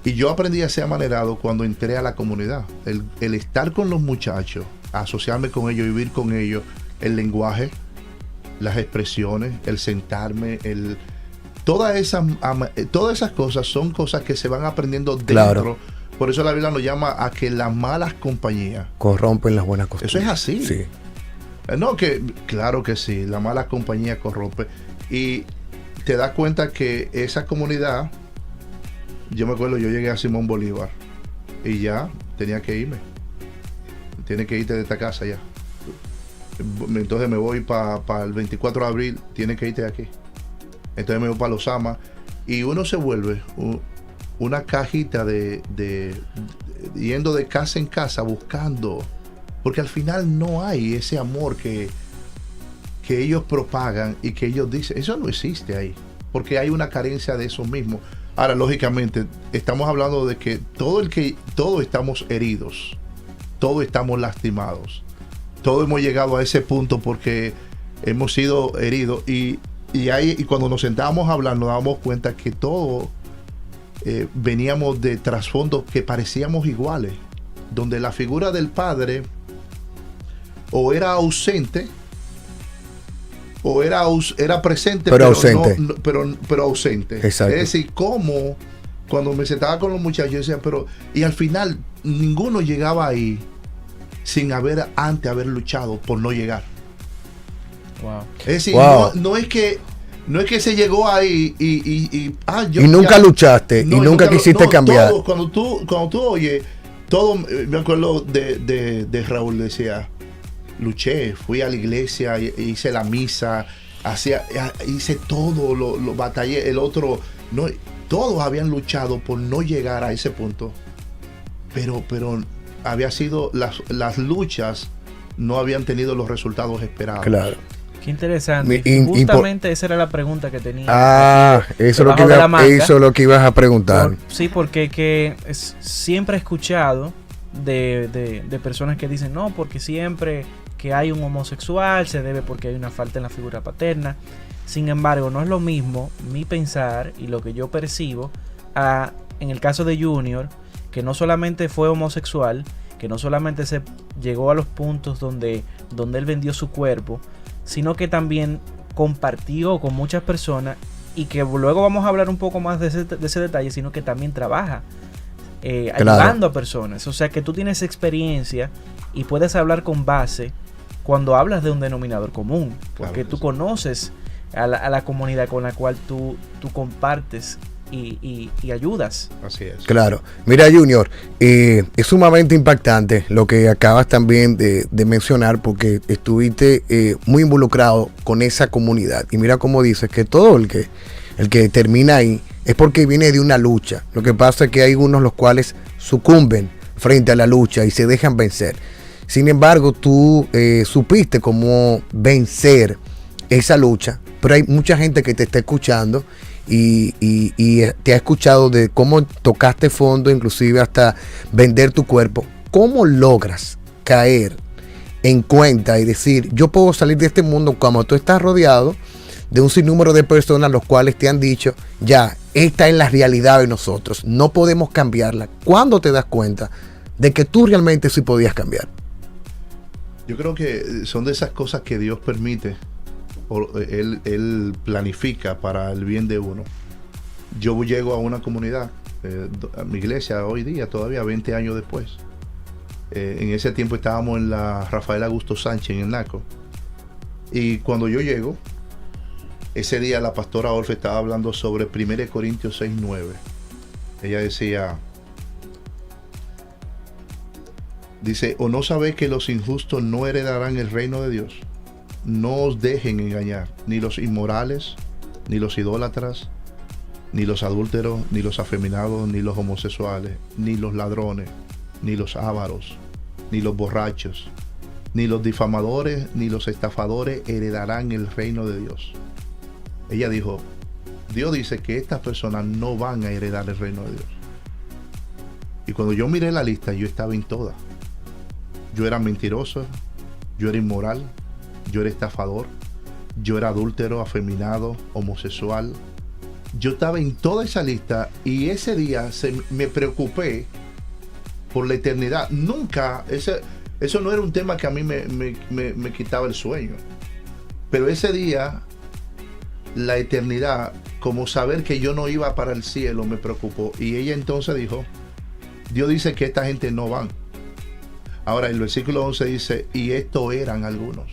Y yo aprendí a ser amanerado cuando entré a la comunidad. El estar con los muchachos, asociarme con ellos, vivir con ellos, el lenguaje, las expresiones, el sentarme, todas esas cosas son cosas que se van aprendiendo dentro. Claro. Por eso la Biblia nos llama a que las malas compañías corrompen las buenas costumbres. Eso es así. Sí. No, claro que sí, la mala compañía corrompe. Y te das cuenta que esa comunidad, yo me acuerdo, yo llegué a Simón Bolívar y ya tenía que irme. Tienes que irte de esta casa ya. Entonces me voy para el 24 de abril, tienes que irte de aquí. Entonces me voy para Los Amas y uno se vuelve una cajita yendo de casa en casa buscando, porque al final no hay ese amor que ellos propagan y que ellos dicen, eso no existe ahí, porque hay una carencia de eso mismo. Ahora, lógicamente, estamos hablando de que todos estamos heridos, todos estamos lastimados, todos hemos llegado a ese punto porque hemos sido heridos y cuando nos sentábamos a hablar nos dábamos cuenta que todos veníamos de trasfondos que parecíamos iguales, donde la figura del padre o era ausente o era presente pero ausente. Pero ausente. Exacto. Es decir, como cuando me sentaba con los muchachos, yo decía, y al final ninguno llegaba ahí sin haber luchado por no llegar. Wow. Es decir, wow. no es que se llegó ahí y nunca luchaste y nunca quisiste cambiar. Todo, cuando tú oyes, todo, me acuerdo de Raúl, decía, luché, fui a la iglesia, hice la misa, hice todo, lo batallé, el otro, no, todos habían luchado por no llegar a ese punto, pero había sido, las luchas no habían tenido los resultados esperados. Claro. Qué interesante. Justamente esa era la pregunta que tenía. Eso es lo que ibas a preguntar. Sí, porque siempre he escuchado de personas que dicen, no, porque siempre que hay un homosexual se debe porque hay una falta en la figura paterna. Sin embargo, no es lo mismo mi pensar y lo que yo percibo en el caso de Junior, que no solamente fue homosexual, que no solamente se llegó a los puntos donde él vendió su cuerpo, sino que también compartió con muchas personas y que luego vamos a hablar un poco más de ese detalle, sino que también trabaja ayudando a personas. O sea que tú tienes experiencia y puedes hablar con base cuando hablas de un denominador común, porque tú conoces a la comunidad con la cual tú compartes y ayudas. Así es. Claro. Mira, Junior, es sumamente impactante lo que acabas también de mencionar, porque estuviste muy involucrado con esa comunidad. Y mira cómo dices que todo el que termina ahí es porque viene de una lucha. Lo que pasa es que hay unos los cuales sucumben frente a la lucha y se dejan vencer. Sin embargo, tú supiste cómo vencer esa lucha, pero hay mucha gente que te está escuchando y te ha escuchado de cómo tocaste fondo, inclusive hasta vender tu cuerpo. ¿Cómo logras caer en cuenta y decir, yo puedo salir de este mundo cuando tú estás rodeado de un sinnúmero de personas los cuales te han dicho, ya, esta es la realidad de nosotros, no podemos cambiarla? ¿Cuándo te das cuenta de que tú realmente sí podías cambiar? Yo creo que son de esas cosas que Dios permite, Él planifica para el bien de uno. Yo llego a una comunidad, a mi iglesia hoy día, todavía 20 años después. En ese tiempo estábamos en la Rafael Augusto Sánchez, en el Naco. Y cuando yo llego, ese día la pastora Orfe estaba hablando sobre 1 Corintios 6:9. Ella decía, dice, ¿o no sabéis que los injustos no heredarán el reino de Dios? No os dejen engañar, ni los inmorales, ni los idólatras, ni los adúlteros, ni los afeminados, ni los homosexuales, ni los ladrones, ni los ávaros, ni los borrachos, ni los difamadores, ni los estafadores heredarán el reino de Dios. Ella dijo, Dios dice que estas personas no van a heredar el reino de Dios. Y cuando yo miré la lista, yo estaba en todas. Yo era mentiroso, yo era inmoral, yo era estafador, yo era adúltero, afeminado, homosexual. Yo estaba en toda esa lista y ese día me preocupé por la eternidad. Nunca, eso no era un tema que a mí me quitaba el sueño. Pero ese día, la eternidad, como saber que yo no iba para el cielo, me preocupó. Y ella entonces dijo, Dios dice que esta gente no van. Ahora el versículo 11 dice, y estos eran algunos.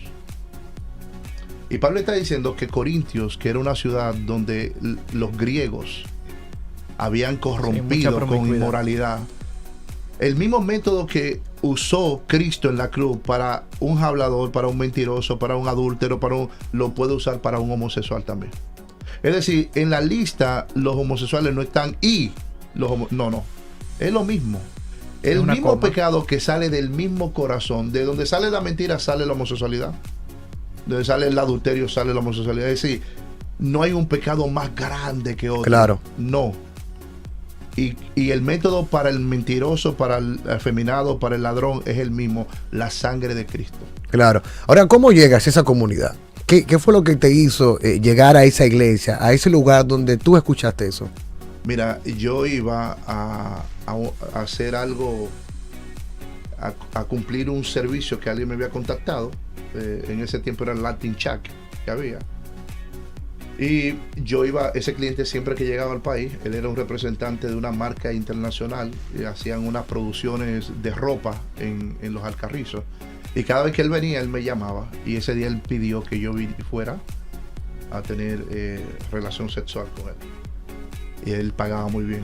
Y Pablo está diciendo que Corintios, que era una ciudad donde los griegos habían corrompido con inmoralidad, el mismo método que usó Cristo en la cruz para un hablador, para un mentiroso, para un adúltero, lo puede usar para un homosexual también. Es decir, en la lista los homosexuales no están no, es lo mismo. El mismo pecado que sale del mismo corazón, de donde sale la mentira sale la homosexualidad, de donde sale el adulterio sale la homosexualidad. Es decir, no hay un pecado más grande que otro. Claro. No. Y el método para el mentiroso, para el afeminado, para el ladrón es el mismo, la sangre de Cristo. Claro. Ahora, ¿cómo llegas a esa comunidad? ¿Qué fue lo que te hizo llegar a esa iglesia, a ese lugar donde tú escuchaste eso? Mira, yo iba a hacer algo, a cumplir un servicio que alguien me había contactado. En ese tiempo era el Latin Shack que había. Y yo iba, ese cliente siempre que llegaba al país, él era un representante de una marca internacional, y hacían unas producciones de ropa en los Alcarrizos. Y cada vez que él venía, él me llamaba. Y ese día él pidió que yo fuera a tener relación sexual con él. Y él pagaba muy bien.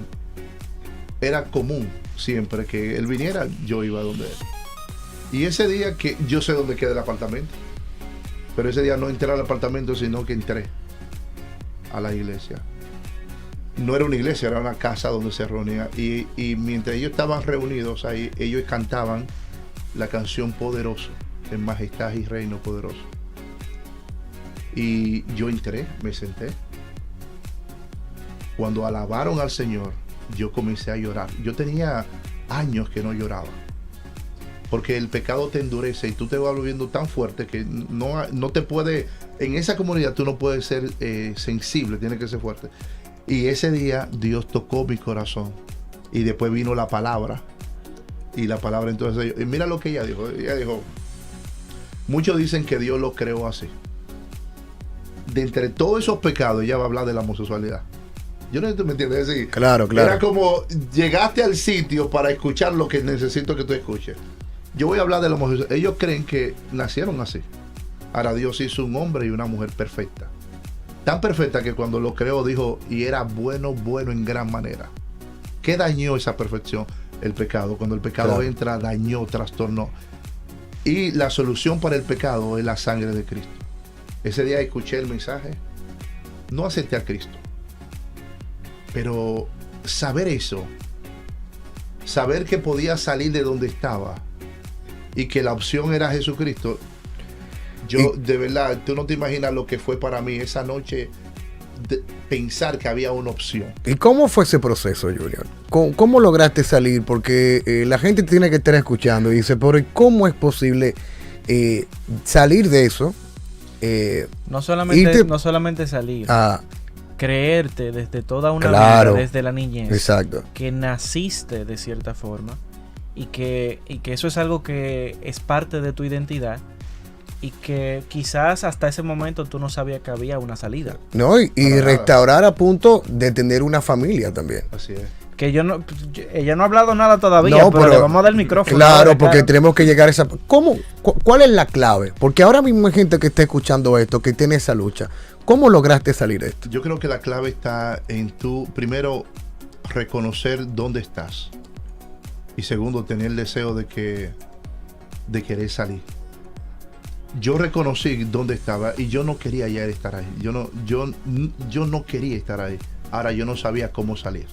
Era común siempre que él viniera, yo iba donde él. Y ese día que yo sé dónde queda el apartamento, pero ese día no entré al apartamento, sino que entré a la iglesia. No era una iglesia, era una casa donde se reunía. Y mientras ellos estaban reunidos ahí, ellos cantaban la canción Poderoso, en majestad y reino poderoso. Y yo entré, me senté. Cuando alabaron al Señor, yo comencé a llorar. Yo tenía años que no lloraba. Porque el pecado te endurece y tú te vas volviendo tan fuerte que no te puede, en esa comunidad tú no puedes ser sensible, tienes que ser fuerte. Y ese día Dios tocó mi corazón y después vino la palabra. Y la palabra entonces, y mira lo que ella dijo, muchos dicen que Dios lo creó así. De entre todos esos pecados ella va a hablar de la homosexualidad. Yo no sé si tú me entiendes. Es decir, claro. Era como llegaste al sitio para escuchar lo que necesito que tú escuches. Yo voy a hablar de la homosexualidad. Ellos creen que nacieron así. Ahora Dios hizo un hombre y una mujer perfecta. Tan perfecta que cuando lo creó dijo, y era bueno en gran manera. ¿Qué dañó esa perfección? El pecado. Cuando el pecado entra, dañó, trastornó. Y la solución para el pecado es la sangre de Cristo. Ese día escuché el mensaje. No acepté a Cristo. Pero saber eso, saber que podía salir de donde estaba y que la opción era Jesucristo, de verdad, tú no te imaginas lo que fue para mí esa noche pensar que había una opción. ¿Y cómo fue ese proceso, Julián? ¿Cómo lograste salir? Porque la gente tiene que estar escuchando y dice, pero ¿cómo es posible salir de eso? No solamente salir. Creerte desde toda una vida, desde la niñez, exacto, que naciste de cierta forma y que eso es algo que es parte de tu identidad y que quizás hasta ese momento tú no sabías que había una salida. No, y restaurar a punto de tener una familia también. Así es. Que ella no ha hablado nada todavía, pero le vamos a dar el micrófono. Claro, porque tenemos que llegar a esa... ¿Cuál es la clave? Porque ahora mismo hay gente que está escuchando esto, que tiene esa lucha. ¿Cómo lograste salir de esto? Yo creo que la clave está en tú, primero, reconocer dónde estás. Y segundo, tener el deseo de querer salir. Yo reconocí dónde estaba y yo no quería ya estar ahí. Yo no quería estar ahí. Ahora yo no sabía cómo salir.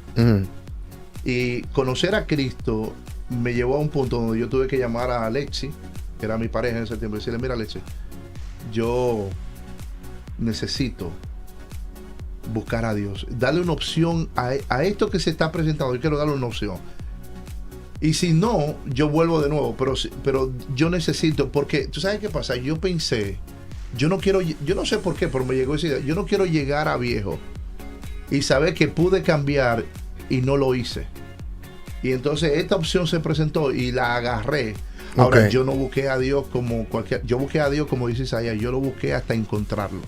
Y conocer a Cristo me llevó a un punto donde yo tuve que llamar a Alexi, que era mi pareja en ese tiempo, y decirle, mira Alexi, yo necesito buscar a Dios. Darle una opción a esto que se está presentando. Yo quiero darle una opción. Y si no, yo vuelvo de nuevo. Pero yo necesito, porque tú sabes qué pasa. Yo pensé, yo no sé por qué, pero me llegó esa idea. Yo no quiero llegar a viejo y saber que pude cambiar y no lo hice. Y entonces esta opción se presentó y la agarré. Ahora, yo no busqué a Dios como cualquier... Yo busqué a Dios como dice Isaías. Yo lo busqué hasta encontrarlo.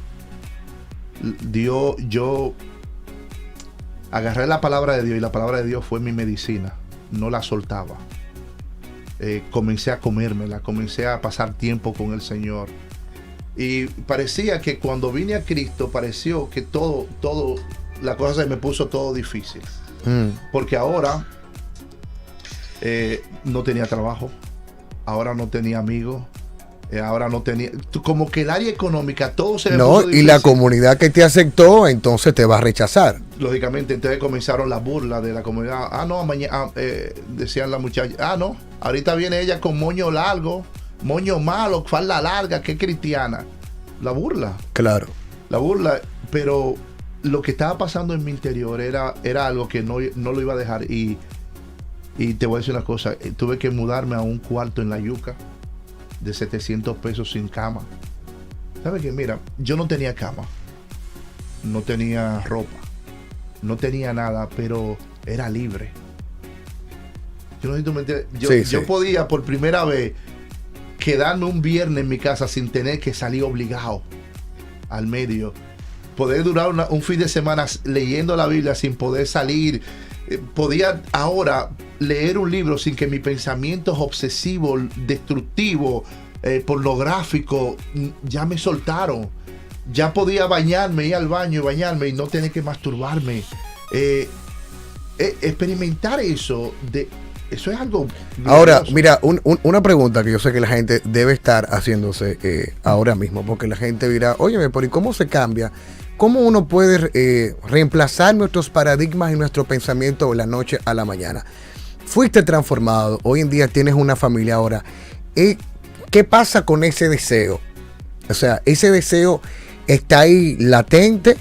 Yo agarré la palabra de Dios y la palabra de Dios fue mi medicina. No la soltaba. Comencé a comérmela. Comencé a pasar tiempo con el Señor. Y parecía que cuando vine a Cristo, pareció que todo, la cosa se me puso todo difícil. Porque ahora no tenía trabajo. Ahora no tenía amigos. Ahora no tenía, como que el área económica todo se me puso difícil. Y la comunidad que te aceptó entonces te va a rechazar. Lógicamente, entonces comenzaron las burlas de la comunidad. No, mañana decían las muchachas, no, ahorita viene ella con moño largo, moño malo, falda larga, que es cristiana. La burla. Claro. La burla, pero lo que estaba pasando en mi interior era algo que no lo iba a dejar. Y te voy a decir una cosa, tuve que mudarme a un cuarto en La Yuca de 700 pesos sin cama. ¿Sabes qué? Mira, yo no tenía cama, no tenía ropa, no tenía nada, pero era libre. Yo no sé si tú me entiendes. Yo podía por primera vez quedarme un viernes en mi casa sin tener que salir obligado al medio. Poder durar un fin de semana leyendo la Biblia sin poder salir. Podía ahora leer un libro sin que mis pensamientos obsesivos, destructivos, pornográficos, ya me soltaron. Ya podía bañarme, ir al baño y bañarme y no tener que masturbarme. Experimentar eso es algo glorioso. Ahora, mira, una pregunta que yo sé que la gente debe estar haciéndose ahora mismo, porque la gente dirá, óyeme, pero ¿y cómo se cambia? ¿Cómo uno puede reemplazar nuestros paradigmas y nuestro pensamiento de la noche a la mañana? Fuiste transformado, hoy en día tienes una familia ahora. ¿Qué pasa con ese deseo? O sea, ese deseo está ahí latente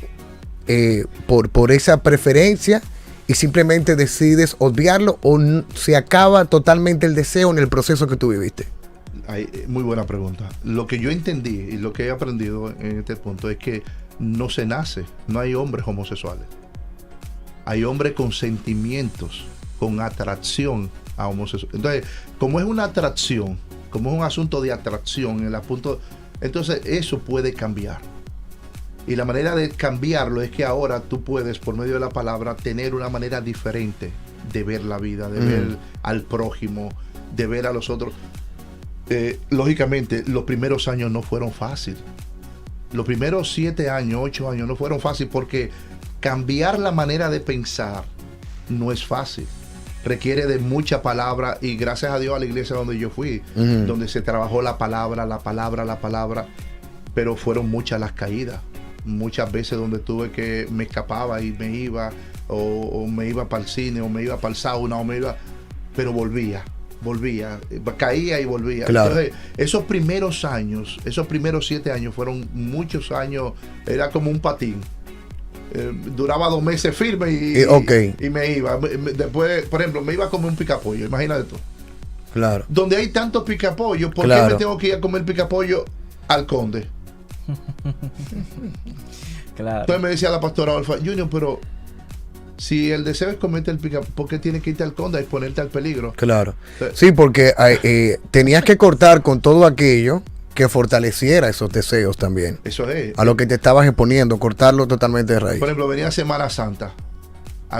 por esa preferencia y simplemente decides obviarlo, o se acaba totalmente el deseo en el proceso que tú viviste. Muy buena pregunta. Lo que yo entendí y lo que he aprendido en este punto es que no se nace, no hay hombres homosexuales. Hay hombres con sentimientos, con atracción a homosexuales. Entonces, como es una atracción, como es un asunto de atracción, entonces eso puede cambiar. Y la manera de cambiarlo es que ahora tú puedes, por medio de la palabra, tener una manera diferente de ver la vida, de ver al prójimo, de ver a los otros. Lógicamente, los primeros años no fueron fáciles. Los primeros 7 años, 8 años no fueron fáciles porque cambiar la manera de pensar no es fácil. Requiere de mucha palabra y gracias a Dios a la iglesia donde yo fui, donde se trabajó la palabra, pero fueron muchas las caídas. Muchas veces donde me escapaba y me iba, o me iba para el cine, o me iba para el sauna, pero volvía, caía y volvía. Claro. Entonces, esos primeros 7 años fueron muchos años, era como un patín. Duraba 2 meses firme y me iba. Después, por ejemplo, me iba a comer un picapollo, imagínate tú. Claro. Donde hay tantos picapollos, ¿por qué me tengo que ir a comer picapollo al Conde? Claro. Entonces me decía la pastora Alfa, Junior, pero si el deseo es comerte el picapollo, ¿por qué tienes que irte al Conde y exponerte al peligro? Claro. Sí, porque tenías que cortar con todo aquello que fortaleciera esos deseos también. Eso es. A lo que te estabas exponiendo, cortarlo totalmente de raíz. Por ejemplo, venía Semana Santa.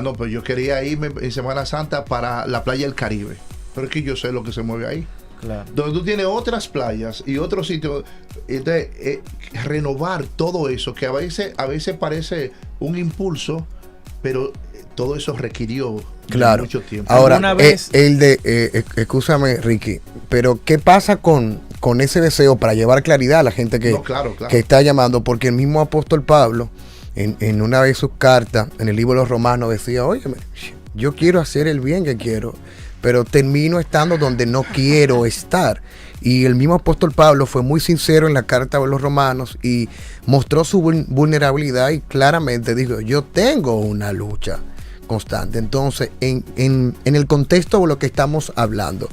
No, pues yo quería irme en Semana Santa para la playa del Caribe. Pero es que yo sé lo que se mueve ahí. Claro. Donde tú tienes otras playas y otros sitios. Entonces, renovar todo eso, que a veces parece un impulso, pero todo eso requirió mucho tiempo. Ahora, escúchame, Ricky, pero ¿qué pasa con ese deseo para llevar claridad a la gente que está llamando? Porque el mismo apóstol Pablo, en una de sus cartas, en el libro de los Romanos, decía, óyeme, yo quiero hacer el bien que quiero, pero termino estando donde no quiero estar. Y el mismo apóstol Pablo fue muy sincero en la carta a los romanos y mostró su vulnerabilidad y claramente dijo, yo tengo una lucha constante. Entonces, en el contexto de lo que estamos hablando,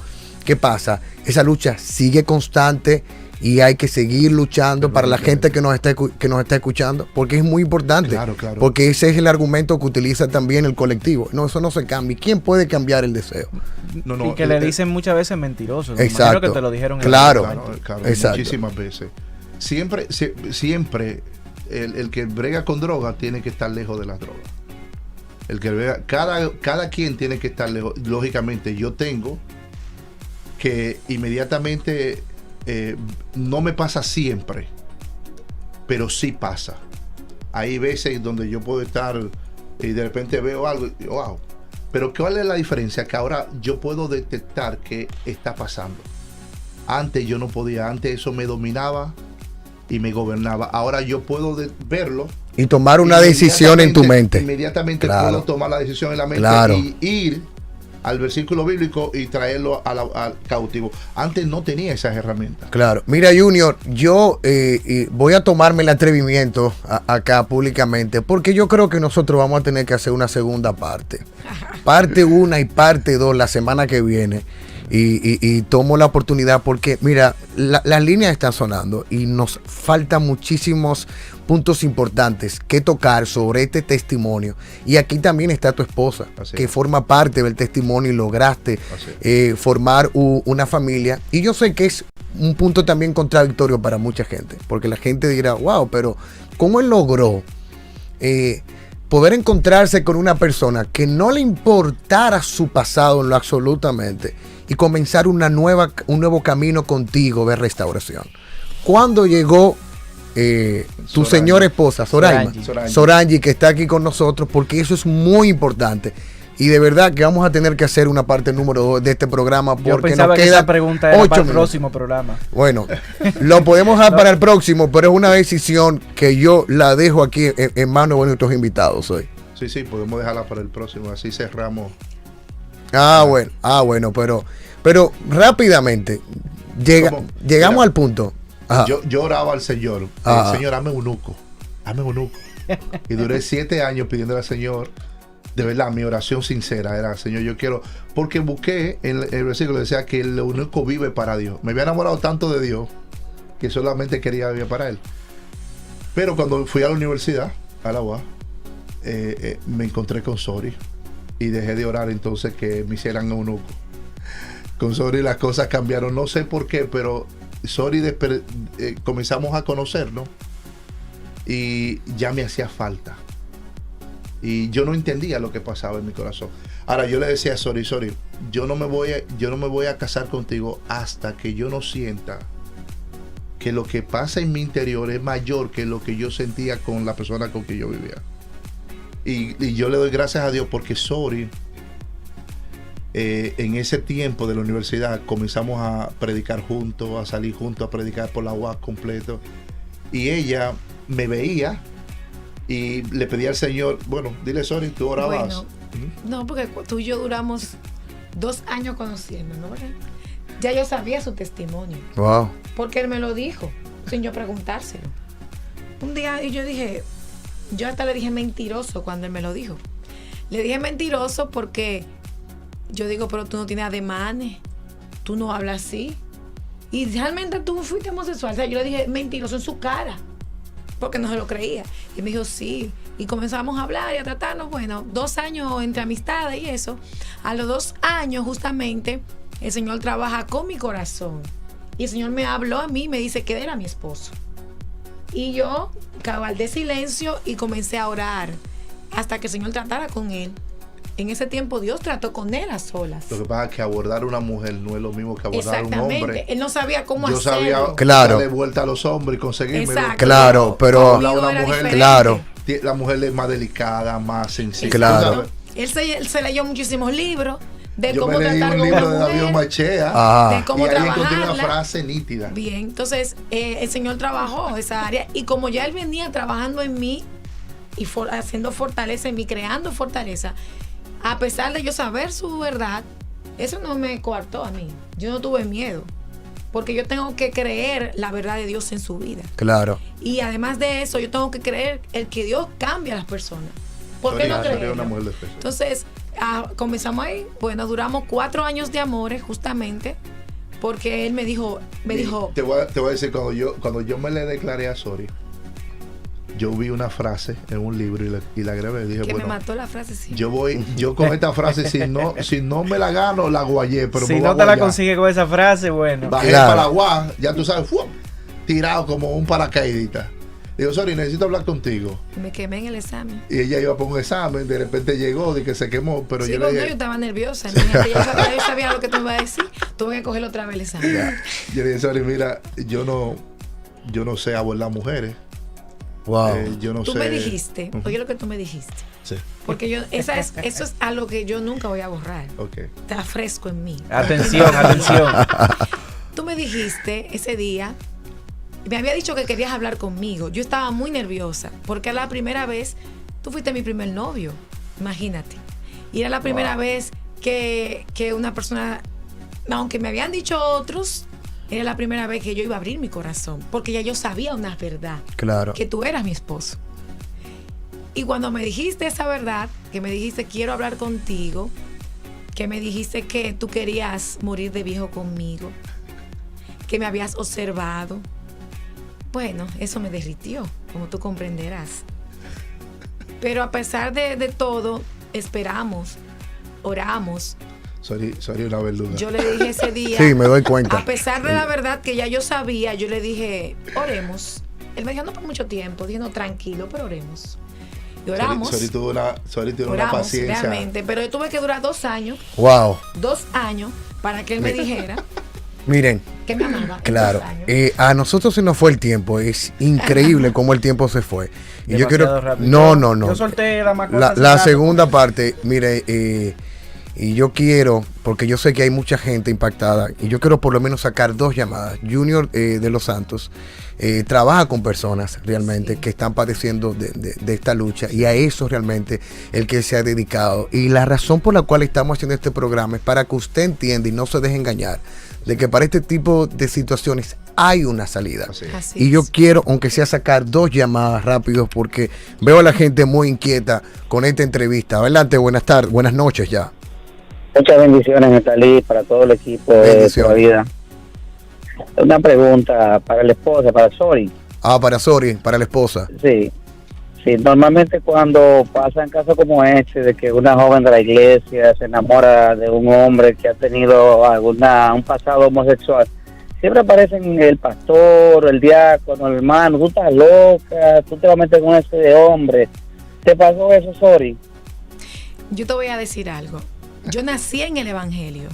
¿qué pasa? Esa lucha sigue constante y hay que seguir luchando para la gente que nos está escuchando, porque es muy importante. Claro. Porque ese es el argumento que utiliza también el colectivo. No, eso no se cambia. ¿Quién puede cambiar el deseo? Y que le dicen muchas veces mentiroso. Exacto. Imagino que te lo dijeron. Claro. Exacto. Muchísimas veces. Siempre el que brega con droga tiene que estar lejos de las drogas. El que brega, cada quien tiene que estar lejos. Lógicamente, yo tengo que inmediatamente, no me pasa siempre, pero sí pasa. Hay veces donde yo puedo estar y de repente veo algo y wow. Pero ¿cuál es la diferencia? Que ahora yo puedo detectar qué está pasando. Antes yo no podía, antes eso me dominaba y me gobernaba. Ahora yo puedo verlo y tomar una decisión en tu mente. Inmediatamente puedo tomar la decisión en la mente y ir al versículo bíblico y traerlo al cautivo. Antes no tenía esas herramientas. Claro. Mira, Junior, yo voy a tomarme el atrevimiento acá públicamente, porque yo creo que nosotros vamos a tener que hacer una segunda parte. Parte 1 y parte 2 la semana que viene. Y tomo la oportunidad porque, mira, las líneas están sonando y nos faltan muchísimos puntos importantes que tocar sobre este testimonio. Y aquí también está tu esposa, que forma parte del testimonio y lograste formar una familia. Y yo sé que es un punto también contradictorio para mucha gente, porque la gente dirá, wow, pero ¿cómo él logró poder encontrarse con una persona que no le importara su pasado en lo absolutamente y comenzar un nuevo camino contigo de restauración? ¿Cuándo llegó tu señora esposa, Sorangi, que está aquí con nosotros? Porque eso es muy importante. Y de verdad que vamos a tener que hacer una parte número 2 de este programa, porque nos queda esa pregunta era para el próximo programa. Bueno, lo podemos dejar para el próximo, pero es una decisión que yo la dejo aquí en manos de nuestros invitados hoy. Sí, podemos dejarla para el próximo, así cerramos. Bueno, pero rápidamente llegamos al punto. Yo oraba al Señor, Señor, hazme eunuco. Y duré 7 años pidiéndole al Señor. De verdad, mi oración sincera era, Señor, yo quiero, porque busqué en el versículo, decía que el eunuco vive para Dios. Me había enamorado tanto de Dios que solamente quería vivir para Él. Pero cuando fui a la universidad, a la UA, me encontré con Sori y dejé de orar entonces que me hicieran eunuco. Con Sori las cosas cambiaron, no sé por qué, pero Sori comenzamos a conocernos y ya me hacía falta. Y yo no entendía lo que pasaba en mi corazón. Ahora yo le decía a Sori, yo no me voy a casar contigo hasta que yo no sienta que lo que pasa en mi interior es mayor que lo que yo sentía con la persona con quien yo vivía. Y yo le doy gracias a Dios porque Sori, en ese tiempo de la universidad, comenzamos a predicar juntos, a salir juntos, a predicar por la UAS completo. Y ella me veía y le pedí al Señor, bueno, dile, Sori, tú orabas. Bueno, no, porque tú y yo duramos 2 años conociéndonos, ¿verdad? Ya yo sabía su testimonio. Wow. Porque él me lo dijo, sin yo preguntárselo. Un día y yo dije, yo hasta le dije mentiroso cuando él me lo dijo. Le dije mentiroso porque yo digo, pero tú no tienes ademanes, tú no hablas así. Y realmente tú fuiste homosexual. O sea, yo le dije mentiroso en su cara, porque no se lo creía. Y me dijo, sí. Y comenzamos a hablar y a tratarnos. Bueno, 2 años entre amistades y eso. A los 2 años, justamente, el Señor trabaja con mi corazón. Y el Señor me habló a mí y me dice que él era mi esposo. Y yo cabaldé silencio y comencé a orar hasta que el Señor tratara con él. En ese tiempo Dios trató con él a solas. Lo que pasa es que abordar a una mujer no es lo mismo que abordar a un hombre. Él no sabía cómo hacerlo. Yo sabía darle vuelta a los hombres y conseguirme. Exacto. Claro, pero una mujer, claro. La mujer es más delicada, más sensible. Claro. Él se leyó muchísimos libros de yo cómo me leí tratar un con libro una de David mujer, Machea, de cómo y ahí trabajarla. encontré una frase nítida. Bien, entonces el Señor trabajó esa área y como ya Él venía trabajando en mí y haciendo fortaleza en mí, creando fortaleza, a pesar de yo saber su verdad, eso no me coartó a mí. Yo no tuve miedo. Porque yo tengo que creer la verdad de Dios en su vida. Claro. Y además de eso, yo tengo que creer el que Dios cambia a las personas. ¿Por qué no creer? Entonces, comenzamos ahí. Bueno, duramos 4 años de amores, justamente. Porque él me dijo. Te voy a decir, cuando yo me le declaré a Sori, yo vi una frase en un libro y la grabé. Dije, que bueno, me mató la frase, sí. Yo con esta frase, si no me la gano, la guayé. Pero si no te la consigue con esa frase, bueno. Bajé para la guá, ya tú sabes, tirado como un paracaidista. Digo, Sori, necesito hablar contigo. Me quemé en el examen. Y ella iba por un examen, de repente llegó, de que se quemó, pero sí, yo le dije... yo estaba nerviosa. Yo sabía lo que tú me ibas a decir. Tuve que coger otra vez el examen. Yo le dije, Sori, mira, yo no sé abordar mujeres. Wow. Yo no tú sé. Me dijiste, oye lo que tú me dijiste. Sí. Porque eso es algo que yo nunca voy a borrar. Okay. Está fresco en mí. Atención. Tú me dijiste ese día, me había dicho que querías hablar conmigo. Yo estaba muy nerviosa porque era la primera vez, tú fuiste mi primer novio, imagínate. Y era la primera vez que una persona, aunque me habían dicho otros, era la primera vez que yo iba a abrir mi corazón, porque ya yo sabía una verdad. Claro. Que tú eras mi esposo. Y cuando me dijiste esa verdad, que me dijiste quiero hablar contigo, que me dijiste que tú querías morir de viejo conmigo, que me habías observado, bueno, eso me derritió, como tú comprenderás. Pero a pesar de todo, esperamos, oramos. Soy una verduga. Yo le dije ese día. Sí, me doy cuenta. A pesar de la verdad que ya yo sabía, yo le dije, oremos. Él me dijo, no por mucho tiempo. Dije, no, tranquilo, pero oremos. Y oramos. Sori tuvo una paciencia. Realmente, pero yo tuve que durar 2 años. Wow. 2 años para que él me dijera. Miren. Que me amaba. Claro. A nosotros se nos fue el tiempo. Es increíble cómo el tiempo se fue. Y yo quiero. Rápido. No. Yo solté la más cosa. La segunda parte, mire. Y yo quiero, porque yo sé que hay mucha gente impactada, y yo quiero por lo menos sacar 2 llamadas. Junior de los Santos trabaja con personas realmente que están padeciendo de esta lucha, y a eso realmente el que se ha dedicado. Y la razón por la cual estamos haciendo este programa es para que usted entienda y no se deje engañar de que para este tipo de situaciones hay una salida. Así y yo quiero, aunque sea, sacar 2 llamadas rápidos, porque veo a la gente muy inquieta con esta entrevista. Adelante, buenas tardes, buenas noches ya. Muchas bendiciones, Natalí, para todo el equipo de Pura Vida. Una pregunta para la esposa, para Sori. Para Sori, para la esposa. Sí, normalmente cuando pasan casos como este, de que una joven de la iglesia se enamora de un hombre que ha tenido un pasado homosexual, siempre aparecen el pastor, el diácono, el hermano, tú estás loca, tú te vas a meter con ese de hombre. ¿Te pasó eso, Sori? Yo te voy a decir algo. Yo nací en el evangelio.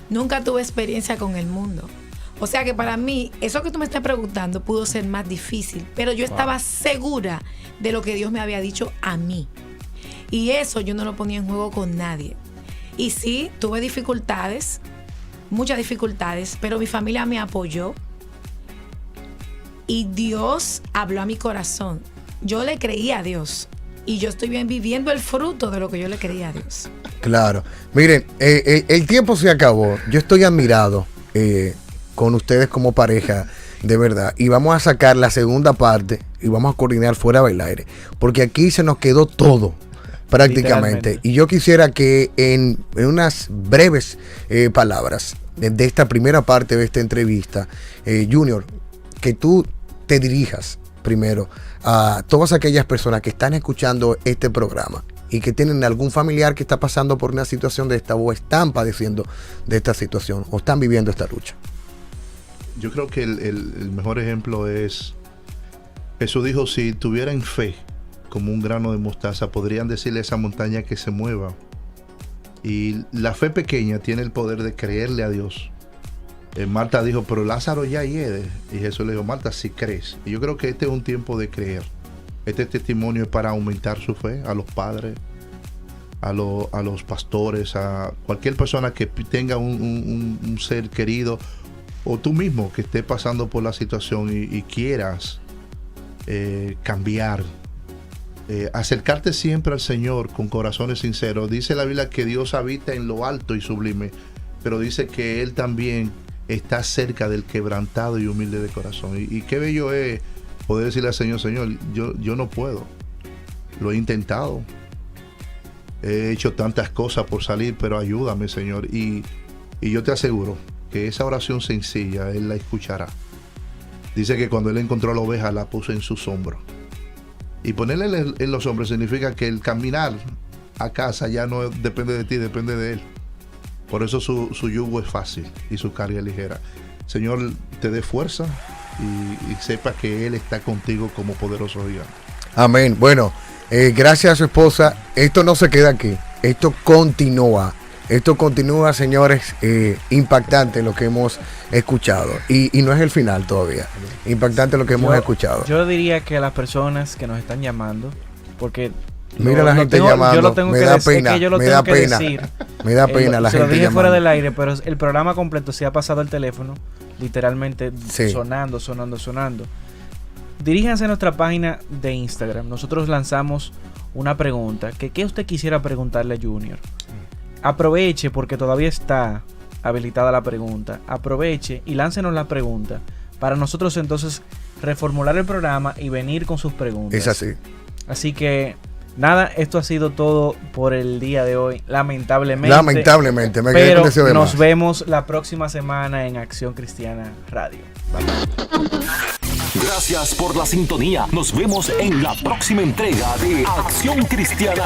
Nunca tuve experiencia con el mundo. O sea que para mí, eso que tú me estás preguntando pudo ser más difícil, pero yo estaba segura de lo que Dios me había dicho a mí. Y eso yo no lo ponía en juego con nadie. Y sí, tuve dificultades, muchas dificultades, pero mi familia me apoyó. Y Dios habló a mi corazón. Yo le creí a Dios. Y yo estoy bien viviendo el fruto de lo que yo le creía a Dios. Claro. Miren, el tiempo se acabó. Yo estoy admirado con ustedes como pareja, de verdad. Y vamos a sacar la segunda parte y vamos a coordinar fuera del aire. Porque aquí se nos quedó todo, prácticamente. Y yo quisiera que en unas breves palabras de esta primera parte de esta entrevista, Junior, que tú te dirijas primero a todas aquellas personas que están escuchando este programa y que tienen algún familiar que está pasando por una situación de esta, o están padeciendo de esta situación, o están viviendo esta lucha. Yo creo que el mejor ejemplo es, Jesús dijo, si tuvieran fe como un grano de mostaza, podrían decirle a esa montaña que se mueva. Y la fe pequeña tiene el poder de creerle a Dios. Marta dijo, pero Lázaro ya hiede. Y Jesús le dijo, Marta, si crees. Y yo creo que este es un tiempo de creer. Este testimonio es para aumentar su fe a los padres, a los pastores, a cualquier persona que tenga un ser querido, o tú mismo que esté pasando por la situación y quieras cambiar acercarte siempre al Señor con corazones sinceros. Dice la Biblia que Dios habita en lo alto y sublime, pero dice que Él también está cerca del quebrantado y humilde de corazón. Y qué bello es poder decirle al Señor, Señor, yo no puedo, lo he intentado, he hecho tantas cosas por salir, pero ayúdame, Señor. Y yo te aseguro que esa oración sencilla Él la escuchará. Dice que cuando Él encontró a la oveja, la puso en sus hombros. Y ponerle en los hombros significa que el caminar a casa ya no depende de ti, depende de Él. Por eso su yugo es fácil y su carga es ligera. Señor, te dé fuerza y sepa que Él está contigo como poderoso gigante. Amén. Bueno, gracias a su esposa. Esto no se queda aquí. Esto continúa. Esto continúa, señores, impactante lo que hemos escuchado. Y no es el final todavía. Impactante lo que hemos escuchado. Yo diría que a las personas que nos están llamando, porque... Mira la gente llamando, yo lo tengo me que da decir, pena, es que yo lo me tengo da que pena, decir. me da pena la se gente lo dije llamando. fuera del aire, pero el programa completo se ha pasado el teléfono, literalmente Sí. sonando. Diríjanse a nuestra página de Instagram. Nosotros lanzamos una pregunta. ¿Qué usted quisiera preguntarle a Junior? Aproveche, porque todavía está habilitada la pregunta. Aproveche y láncenos la pregunta para nosotros entonces reformular el programa y venir con sus preguntas. Es así. Así que nada, esto ha sido todo por el día de hoy. Lamentablemente, me quedé pero con deseo de nos más. vemos la próxima semana en Acción Cristiana Radio. Gracias por la sintonía. Nos vemos en la próxima entrega de Acción Cristiana